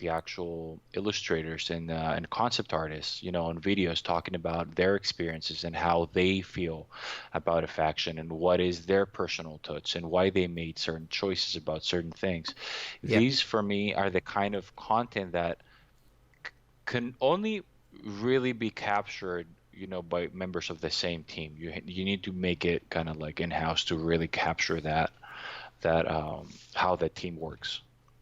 actual illustrators and concept artists, on videos talking about their experiences and how they feel about a faction and what is their personal touch and why they made certain choices about certain things. Yeah. These, for me, are the kind of content that can only really be captured, by members of the same team. You need to make it kind of like in-house to really capture that how the team works.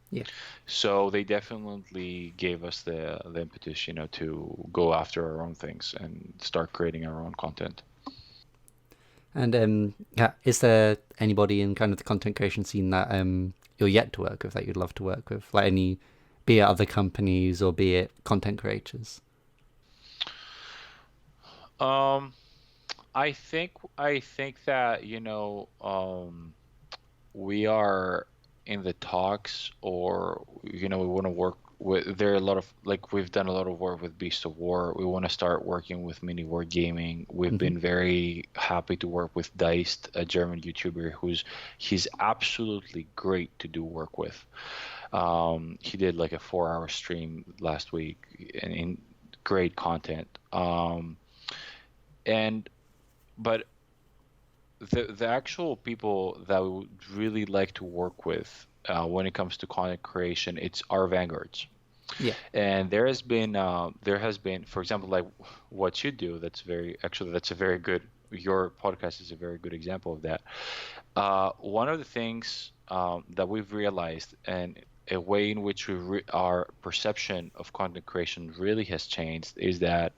Yeah. So they definitely gave us the impetus, to go after our own things and start creating our own content. And yeah, is there anybody in kind of the content creation scene that you're yet to work with that you'd love to work with, like any, be it other companies or be it content creators? Um, I think that, we are in the talks, or we want to work with, there are a lot of, like, we've done a lot of work with Beast of War. We want to start working with Mini War Gaming. We've Hmm. been very happy to work with Diced, a German YouTuber he's absolutely great to do work with. He did like a 4-hour stream last week, and in great content. And but the actual people that we would really like to work with, when it comes to content creation, it's our vanguards. Yeah. And there has been, for example, like what you do. That's a very good. Your podcast is a very good example of that. One of the things that we've realized, and a way in which our perception of content creation really has changed, is that,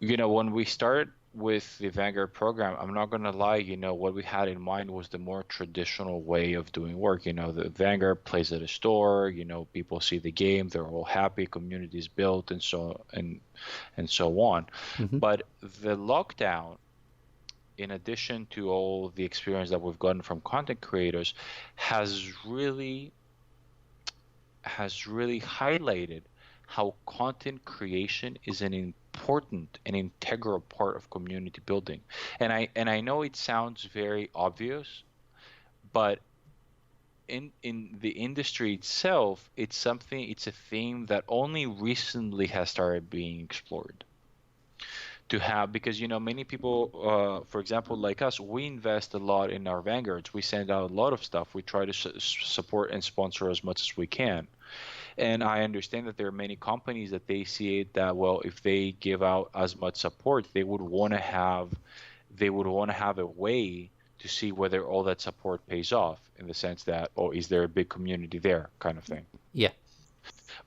when we started with the Vanguard program, I'm not going to lie, what we had in mind was the more traditional way of doing work. The Vanguard plays at a store, people see the game, they're all happy, community is built, and so on. Hmm. But the lockdown, in addition to all the experience that we've gotten from content creators, has really highlighted how content creation is an important and integral part of community building. And I know it sounds very obvious, but in the industry itself, it's a theme that only recently has started being explored. To have, because many people, for example, like us, we invest a lot in our vanguards. We send out a lot of stuff. We try to support and sponsor as much as we can. And I understand that there are many companies that they see it that, well, if they give out as much support, they would want to have a way to see whether all that support pays off, in the sense that, oh, is there a big community there, kind of thing. Yeah.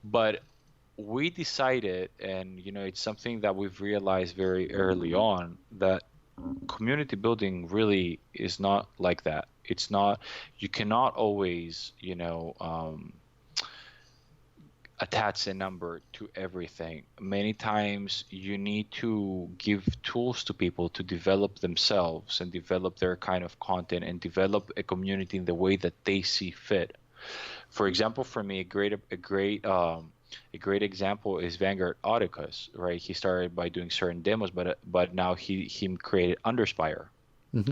But we decided, and it's something that we've realized very early on, that community building really is not like that. It's not, you cannot always, attach a number to everything. Many times you need to give tools to people to develop themselves and develop their kind of content and develop a community in the way that they see fit. For example, for me, a great example is Vanguard Audicus, right? He started by doing certain demos, but now he created Underspire. Hmm.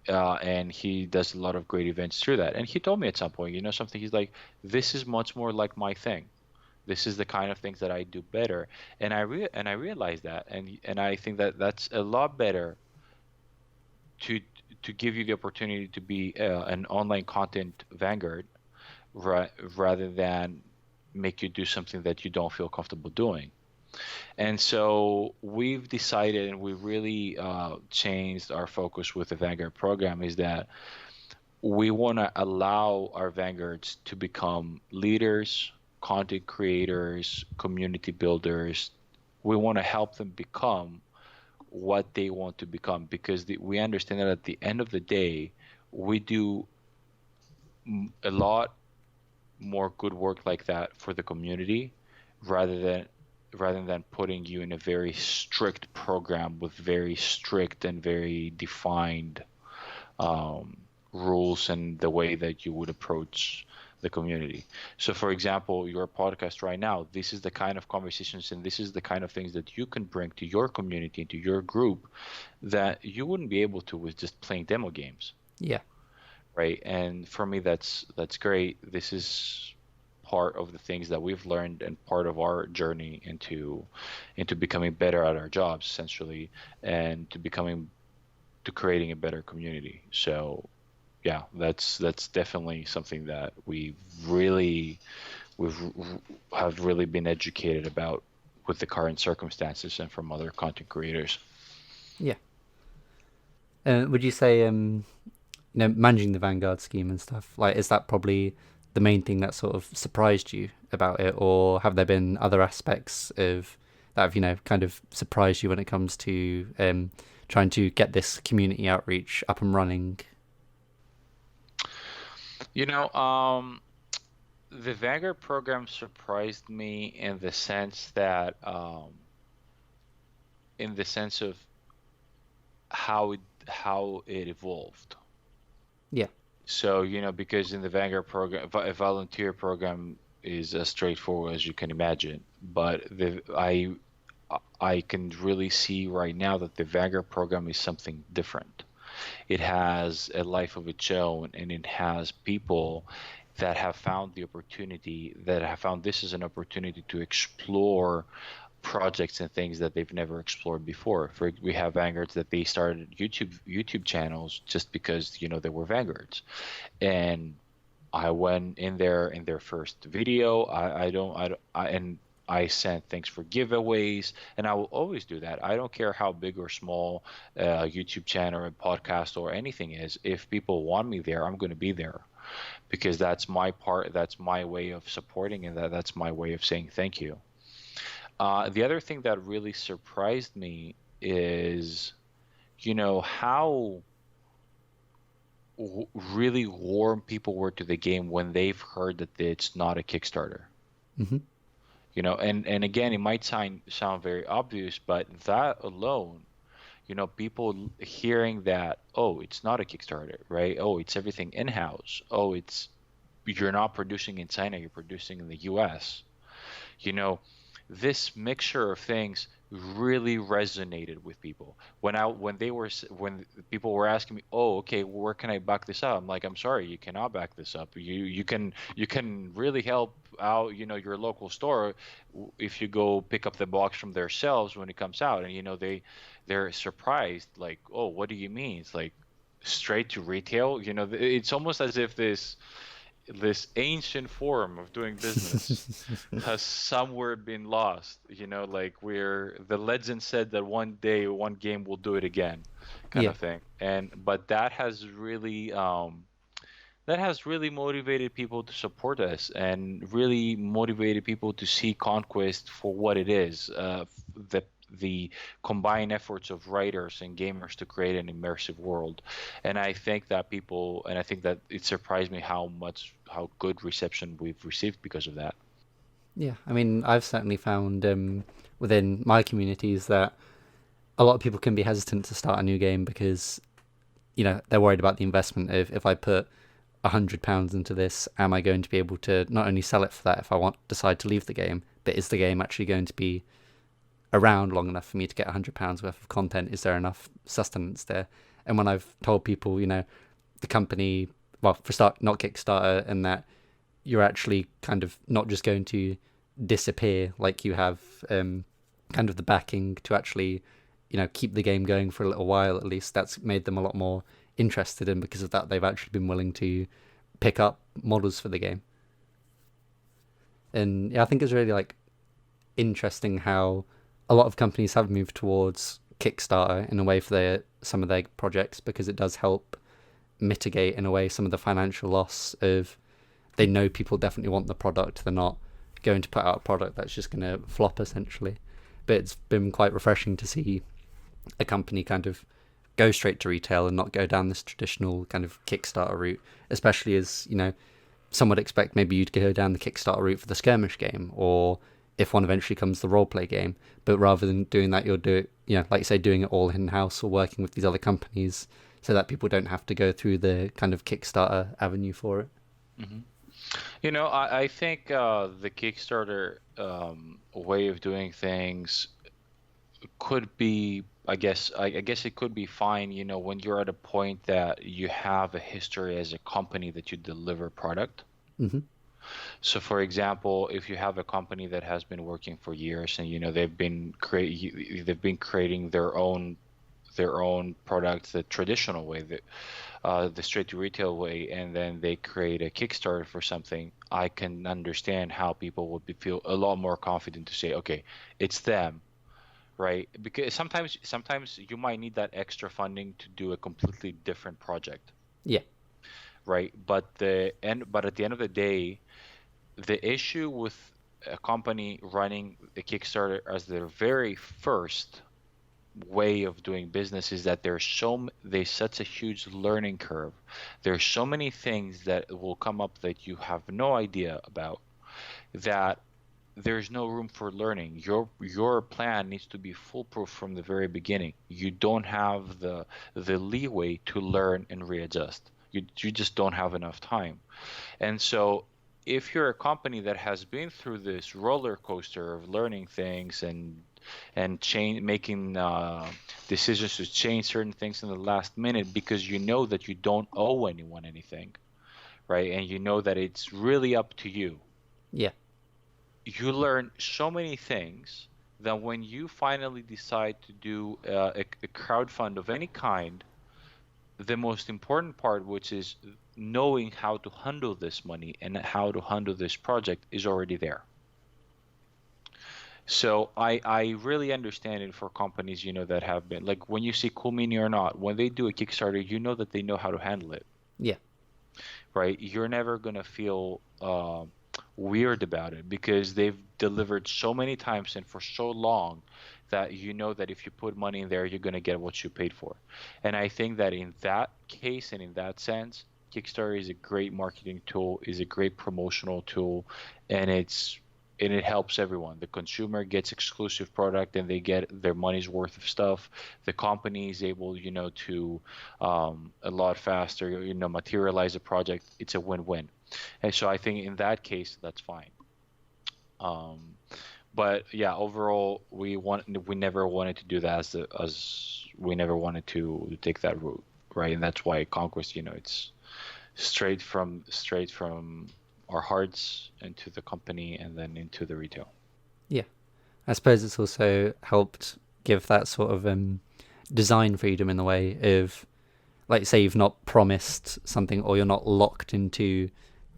And he does a lot of great events through that. And he told me at some point, something, he's like, this is much more like my thing. This is the kind of things that I do better. And I realized that, and I think that that's a lot better to give you the opportunity to be an online content vanguard, ra rather than make you do something that you don't feel comfortable doing. And so we've decided, and we really changed our focus with the Vanguard program, is that we want to allow our Vanguards to become leaders, content creators, community builders. We want to help them become what they want to become, because we understand that at the end of the day, we do a lot more good work like that for the community, rather than putting you in a very strict program with very strict and very defined um, rules and the way that you would approach the community. So, for example, your podcast right now, this is the kind of conversations and this is the kind of things that you can bring to your community, to your group, that you wouldn't be able to with just playing demo games, Yeah. right? And for me, that's great. This is part of the things that we've learned and part of our journey into becoming better at our jobs, essentially, and to creating a better community. So yeah, that's definitely something that we've have really been educated about with the current circumstances and from other content creators. Yeah. Would you say, managing the Vanguard scheme and stuff, like, is that probably the main thing that sort of surprised you about it, or have there been other aspects of that have, kind of surprised you when it comes to trying to get this community outreach up and running? You know, um, the Vanguard program surprised me in the sense of how it evolved. Yeah. So, because in the Vanguard program, a volunteer program is as straightforward as you can imagine. But I can really see right now that the Vanguard program is something different. It has a life of its own, and it has people that have found this as an opportunity to explore projects and things that they've never explored before. We have Vanguards that they started YouTube channels just because they were Vanguards, and I went in there in their first video. And I sent thanks for giveaways, and I will always do that. I don't care how big or small YouTube channel or podcast or anything is. If people want me there, I'm going to be there, because that's my part. That's my way of supporting, and that's my way of saying thank you. The other thing that really surprised me is, how really warm people were to the game when they've heard that it's not a Kickstarter. Hmm. And again, it might sound very obvious, but that alone, people hearing that, oh, it's not a Kickstarter, right? Oh, it's everything in-house. Oh, you're not producing in China, you're producing in the US. You know, this mixture of things really resonated with people. When people were asking me, "Oh, okay, where can I back this up?" I'm like, "I'm sorry, you cannot back this up. You can really help out, your local store if you go pick up the box from their shelves when it comes out." And they're surprised, like, "Oh, what do you mean?" It's like straight to retail. It's almost as if this ancient form of doing business has somewhere been lost, like where the legend said that one day one game will do it again, kind Yeah. of thing. And but that has really motivated people to support us, and really motivated people to see Conquest for what it is, the combined efforts of writers and gamers to create an immersive world. And I think that it surprised me how good reception we've received because of that. Yeah. I mean, I've certainly found within my communities that a lot of people can be hesitant to start a new game because they're worried about the investment of, if I put £100 into this, am I going to be able to not only sell it for that if I decide to leave the game, but is the game actually going to be around long enough for me to get £100 worth of content? Is there enough sustenance there? And when I've told people, the company, well, for start, not Kickstarter, and that you're actually kind of not just going to disappear, like you have kind of the backing to actually, keep the game going for a little while at least. That's made them a lot more interested, and because of that, they've actually been willing to pick up models for the game. And yeah, I think it's really like interesting how a lot of companies have moved towards Kickstarter in a way for some of their projects, because it does help mitigate in a way some of the financial loss of, they know people definitely want the product, they're not going to put out a product that's just going to flop essentially. But it's been quite refreshing to see a company kind of go straight to retail and not go down this traditional kind of Kickstarter route, especially as, some would expect maybe you'd go down the Kickstarter route for the skirmish game, or if one eventually comes the roleplay game. But rather than doing that, you'll do it, like you say, doing it all in-house or working with these other companies so that people don't have to go through the kind of Kickstarter avenue for it. Hmm. I think the Kickstarter way of doing things could be, I guess it could be fine, when you're at a point that you have a history as a company that you deliver product. Hmm. So, for example, if you have a company that has been working for years and they've been creating their own products the traditional way, the straight to retail way, and then they create a Kickstarter for something, I can understand how people would feel a lot more confident to say, okay, it's them, right? Because sometimes you might need that extra funding to do a completely different project, Yeah. right? But at the end of the day, the issue with a company running a Kickstarter as their very first way of doing business is that there's such a huge learning curve. There's so many things that will come up that you have no idea about, that there's no room for learning. Your plan needs to be foolproof from the very beginning. You don't have the leeway to learn and readjust. You just don't have enough time. And so if you're a company that has been through this roller coaster of learning things and making decisions to change certain things in the last minute because you know that you don't owe anyone anything, right? And you know that it's really up to you. Yeah. You learn so many things that when you finally decide to do a crowdfund of any kind, the most important part, which is knowing how to handle this money and how to handle this project, is already there. So I really understand it for companies, that have been like, when you see Cool Mini or not, when they do a Kickstarter, you know that they know how to handle it, Yeah. right? You're never gonna feel weird about it because they've delivered so many times and for so long that you know that if you put money in there, you're gonna get what you paid for. And I think that in that case and in that sense, Kickstarter is a great marketing tool, is a great promotional tool, and it helps everyone. The consumer gets exclusive product and they get their money's worth of stuff. The company is able, to a lot faster, materialize a project. It's a win-win. And so I think in that case, that's fine. Um, but yeah, overall, we never wanted to do that as we never wanted to take that route, right? And that's why Conquest, it's straight from our hearts into the company and then into the retail. Yeah. I suppose it's also helped give that sort of design freedom in the way of, like, say you've not promised something or you're not locked into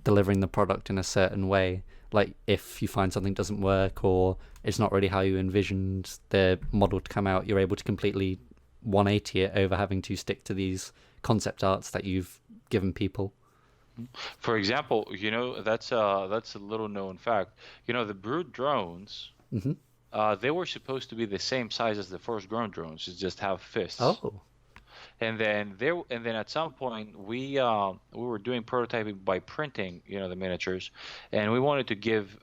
delivering the product in a certain way. Like if you find something doesn't work or it's not really how you envisioned the model to come out, you're able to completely 180 it over having to stick to these concept arts that you've given people. For example, that's a little known fact. The Brood drones, Hmm. they were supposed to be the same size as the first grown drones, to just have fists. Oh, And then at some point we were doing prototyping by printing, the miniatures, and we wanted to give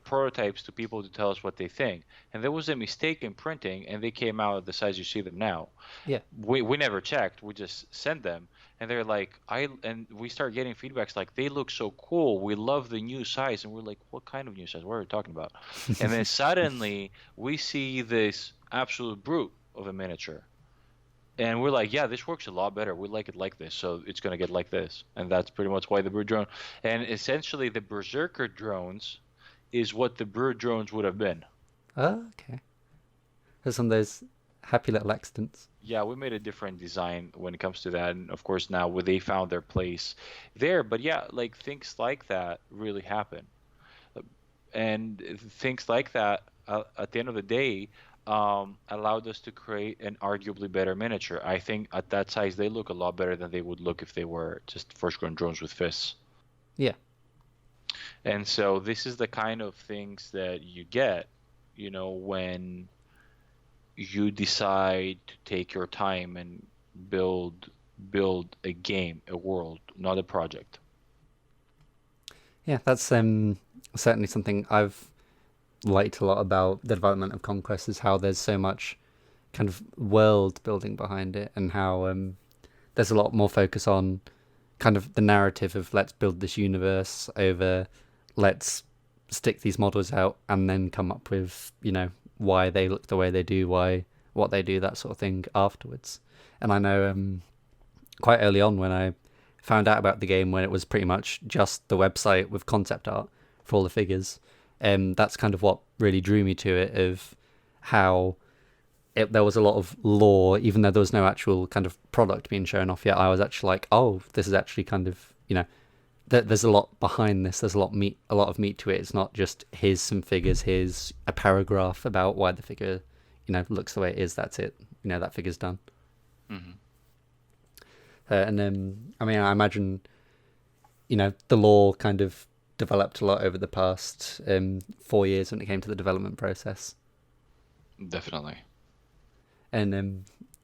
prototypes to people to tell us what they think. And there was a mistake in printing, and they came out the size you see them now. yeah. We never checked. We just sent them, and they're like, and we start getting feedbacks like, they look so cool. We love the new size, and we're like, what kind of new size? What are you talking about? And then suddenly we see this absolute brute of a miniature, And we're like, yeah, this works a lot better. We like it like this, so it's gonna get like this, and that's pretty much why the Brood drone. And essentially, the Berserker drones is what the Brood drones would have been. Oh, okay. There's some of those happy little accidents. Yeah, we made a different design when it comes to that, and of course now where they found their place there. But yeah, like things like that really happen, and things like that at the end of the day allowed us to create an arguably better miniature. I think at that size they look a lot better than they would look if they were just first-grown drones with fists. Yeah. And so this is the kind of things that you get, when you decide to take your time and build a game, a world, not a project. Yeah, that's certainly something I've liked a lot about the development of Conquest, is how there's so much kind of world building behind it, and how there's a lot more focus on kind of the narrative of let's build this universe over let's stick these models out and then come up with, why they look the way they do, why what they do, that sort of thing afterwards. And I know quite early on when I found out about the game, when it was pretty much just the website with concept art for all the figures, that's kind of what really drew me to it, of how there was a lot of lore, even though there was no actual kind of product being shown off yet. I was actually like, oh, this is actually kind of, there's a lot behind this. There's a lot of meat to it. It's not just here's some figures, here's a paragraph about why the figure, looks the way it is. That's it. That figure's done. Hmm. And then, I mean, I imagine, the lore kind of developed a lot over the past 4 years when it came to the development process. Definitely. And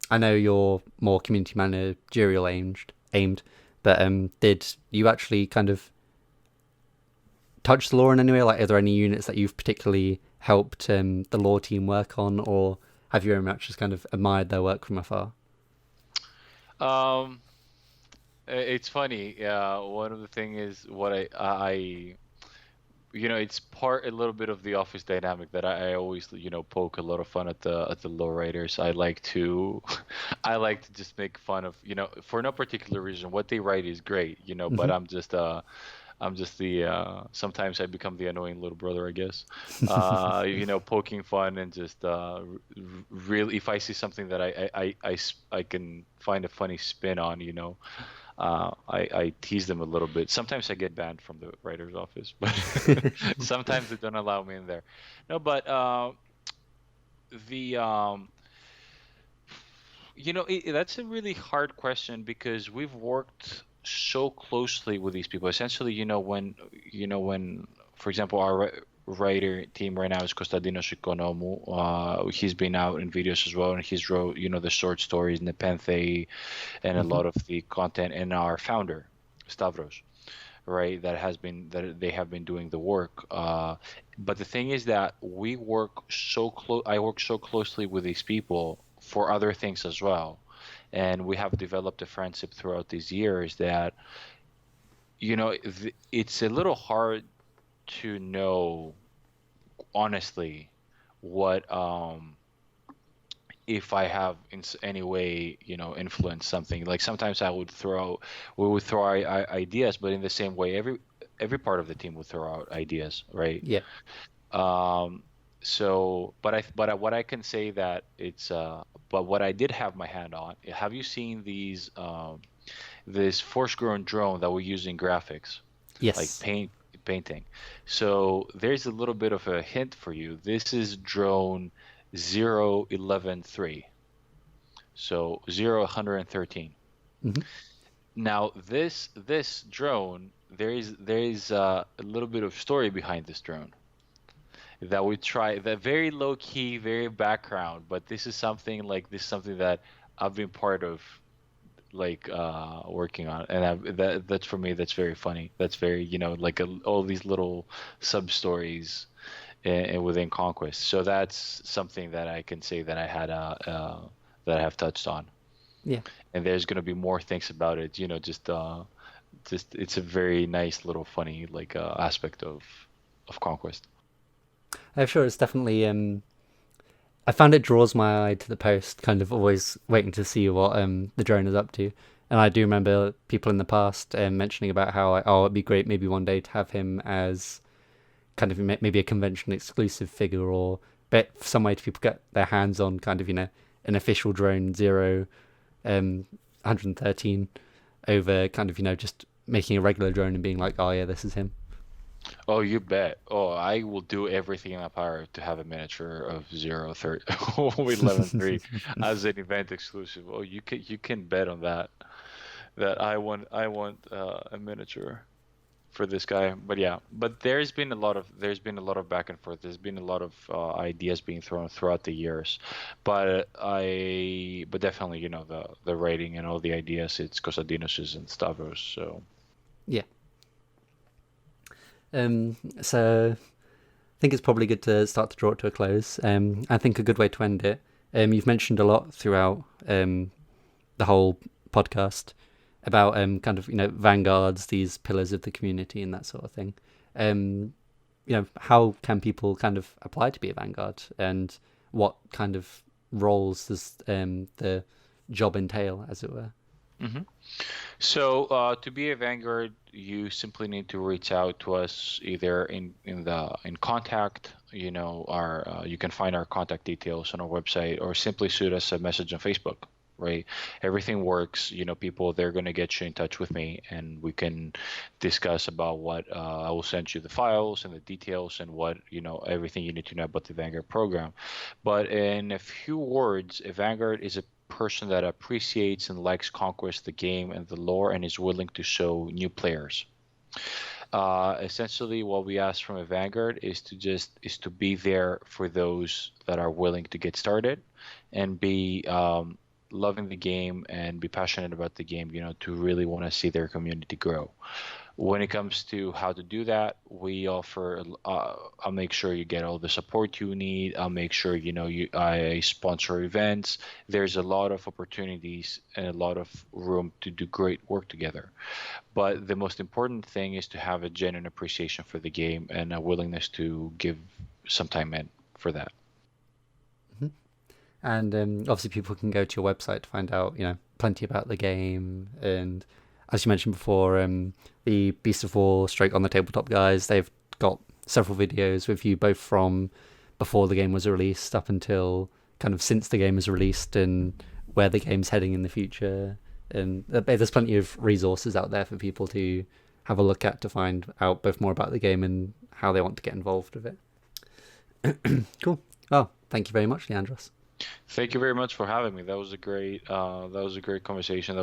I know you're more community managerial aimed, but did you actually kind of touch the lore in any way? Like, are there any units that you've particularly helped the lore team work on, or have you very much just kind of admired their work from afar? Um, it's funny. One of the thing is what it's part a little bit of the office dynamic that I always, poke a lot of fun at the low writers. I like to, I like to just make fun of, for no particular reason. What they write is great, but Hmm. I'm just the sometimes I become the annoying little brother, I guess. Poking fun and just really, if I see something that I can find a funny spin on, I tease them a little bit. Sometimes I get banned from the writer's office, but sometimes they don't allow me in there. No, but the that's a really hard question because we've worked so closely with these people. Essentially, when, for example, our writer team right now is Kostadinos Ikonomou. He's been out in videos as well, and he's wrote, the short stories, Nepenthe, and a Hmm. lot of the content. And our founder, Stavros, right, that they have been doing the work. But the thing is that I work so closely with these people for other things as well, and we have developed a friendship throughout these years that it's a little hard to know honestly what if I have in any way, influenced something. Like sometimes we would throw ideas, but in the same way, every part of the team would throw out ideas, right? Yeah. Um, what I can say that but what I did have my hand on. Have you seen this force-grown drone that we use in graphics, like Yes. painting? So there's a little bit of a hint for you. This is drone 0113. So 0113. Hmm. Now this drone, there is a little bit of story behind this drone that we try, that very low key, very background, but this is something that I've been part of, like working on, and that's for me, that's very funny. That's very, like all these little sub stories within Conquest. So that's something that I can say that that I have touched on. Yeah. And there's gonna be more things about it. Just it's a very nice little funny like aspect of Conquest. I'm sure it's definitely I found it draws my eye to the post, kind of always waiting to see what the drone is up to. And I do remember people in the past mentioning about how it'd be great maybe one day to have him as kind of maybe a convention exclusive figure, or but some way to people get their hands on kind of an official drone 113 over kind of just making a regular drone and being like, oh yeah, this is him. Oh, you bet. Oh, I will do everything in my power to have a miniature of 030 11.3 as an event exclusive. Oh, you can bet on that. That I want a miniature for this guy. But yeah, but there's been a lot of back and forth. There's been a lot of ideas being thrown throughout the years, but definitely the rating and all the ideas. It's Cosadinos's and Stavros. So Yeah. So I think it's probably good to start to draw it to a close. I think a good way to end it. You've mentioned a lot throughout the whole podcast about kind of vanguards, these pillars of the community, and that sort of thing. How can people kind of apply to be a vanguard, and what kind of roles does the job entail, as it were? hmm So to be a Vanguard, you simply need to reach out to us either in contact. Our you can find our contact details on our website, or simply shoot us a message on Facebook. Right, everything works. People, they're gonna get you in touch with me, and we can discuss about what I will send you the files and the details and what everything you need to know about the Vanguard program. But in a few words, a Vanguard is a person that appreciates and likes Conquest, the game, and the lore, and is willing to show new players. Essentially, what we ask from a Vanguard is to be there for those that are willing to get started, and be loving the game and be passionate about the game. To really want to see their community grow. When it comes to how to do that, we offer. I'll make sure you get all the support you need. I'll make sure I sponsor events. There's a lot of opportunities and a lot of room to do great work together. But the most important thing is to have a genuine appreciation for the game and a willingness to give some time in for that. Mhm. And obviously, people can go to your website to find out, plenty about the game. And as you mentioned before, the Beast of War Strike on the Tabletop guys, they've got several videos with you both from before the game was released up until kind of since the game was released, and where the game's heading in the future. And there's plenty of resources out there for people to have a look at to find out both more about the game and how they want to get involved with it. Cool. Well, thank you very much, Leandros. Thank you very much for having me. That was a great conversation.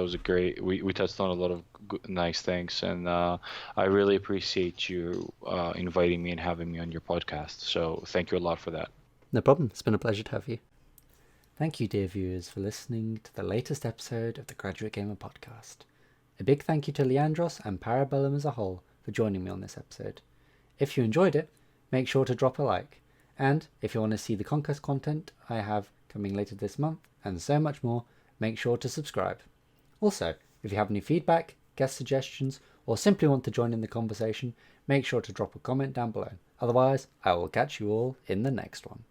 We touched on a lot of nice things, and I really appreciate you inviting me and having me on your podcast. So thank you a lot for that. No problem. It's been a pleasure to have you. Thank you, dear viewers, for listening to the latest episode of the Graduate Gamer Podcast. A big thank you to Leandros and Bellum as a whole for joining me on this episode. If you enjoyed it, make sure to drop a like. And if you want to see the Conquest content I have coming later this month, and so much more, make sure to subscribe. Also, if you have any feedback, guest suggestions, or simply want to join in the conversation, make sure to drop a comment down below. Otherwise, I will catch you all in the next one.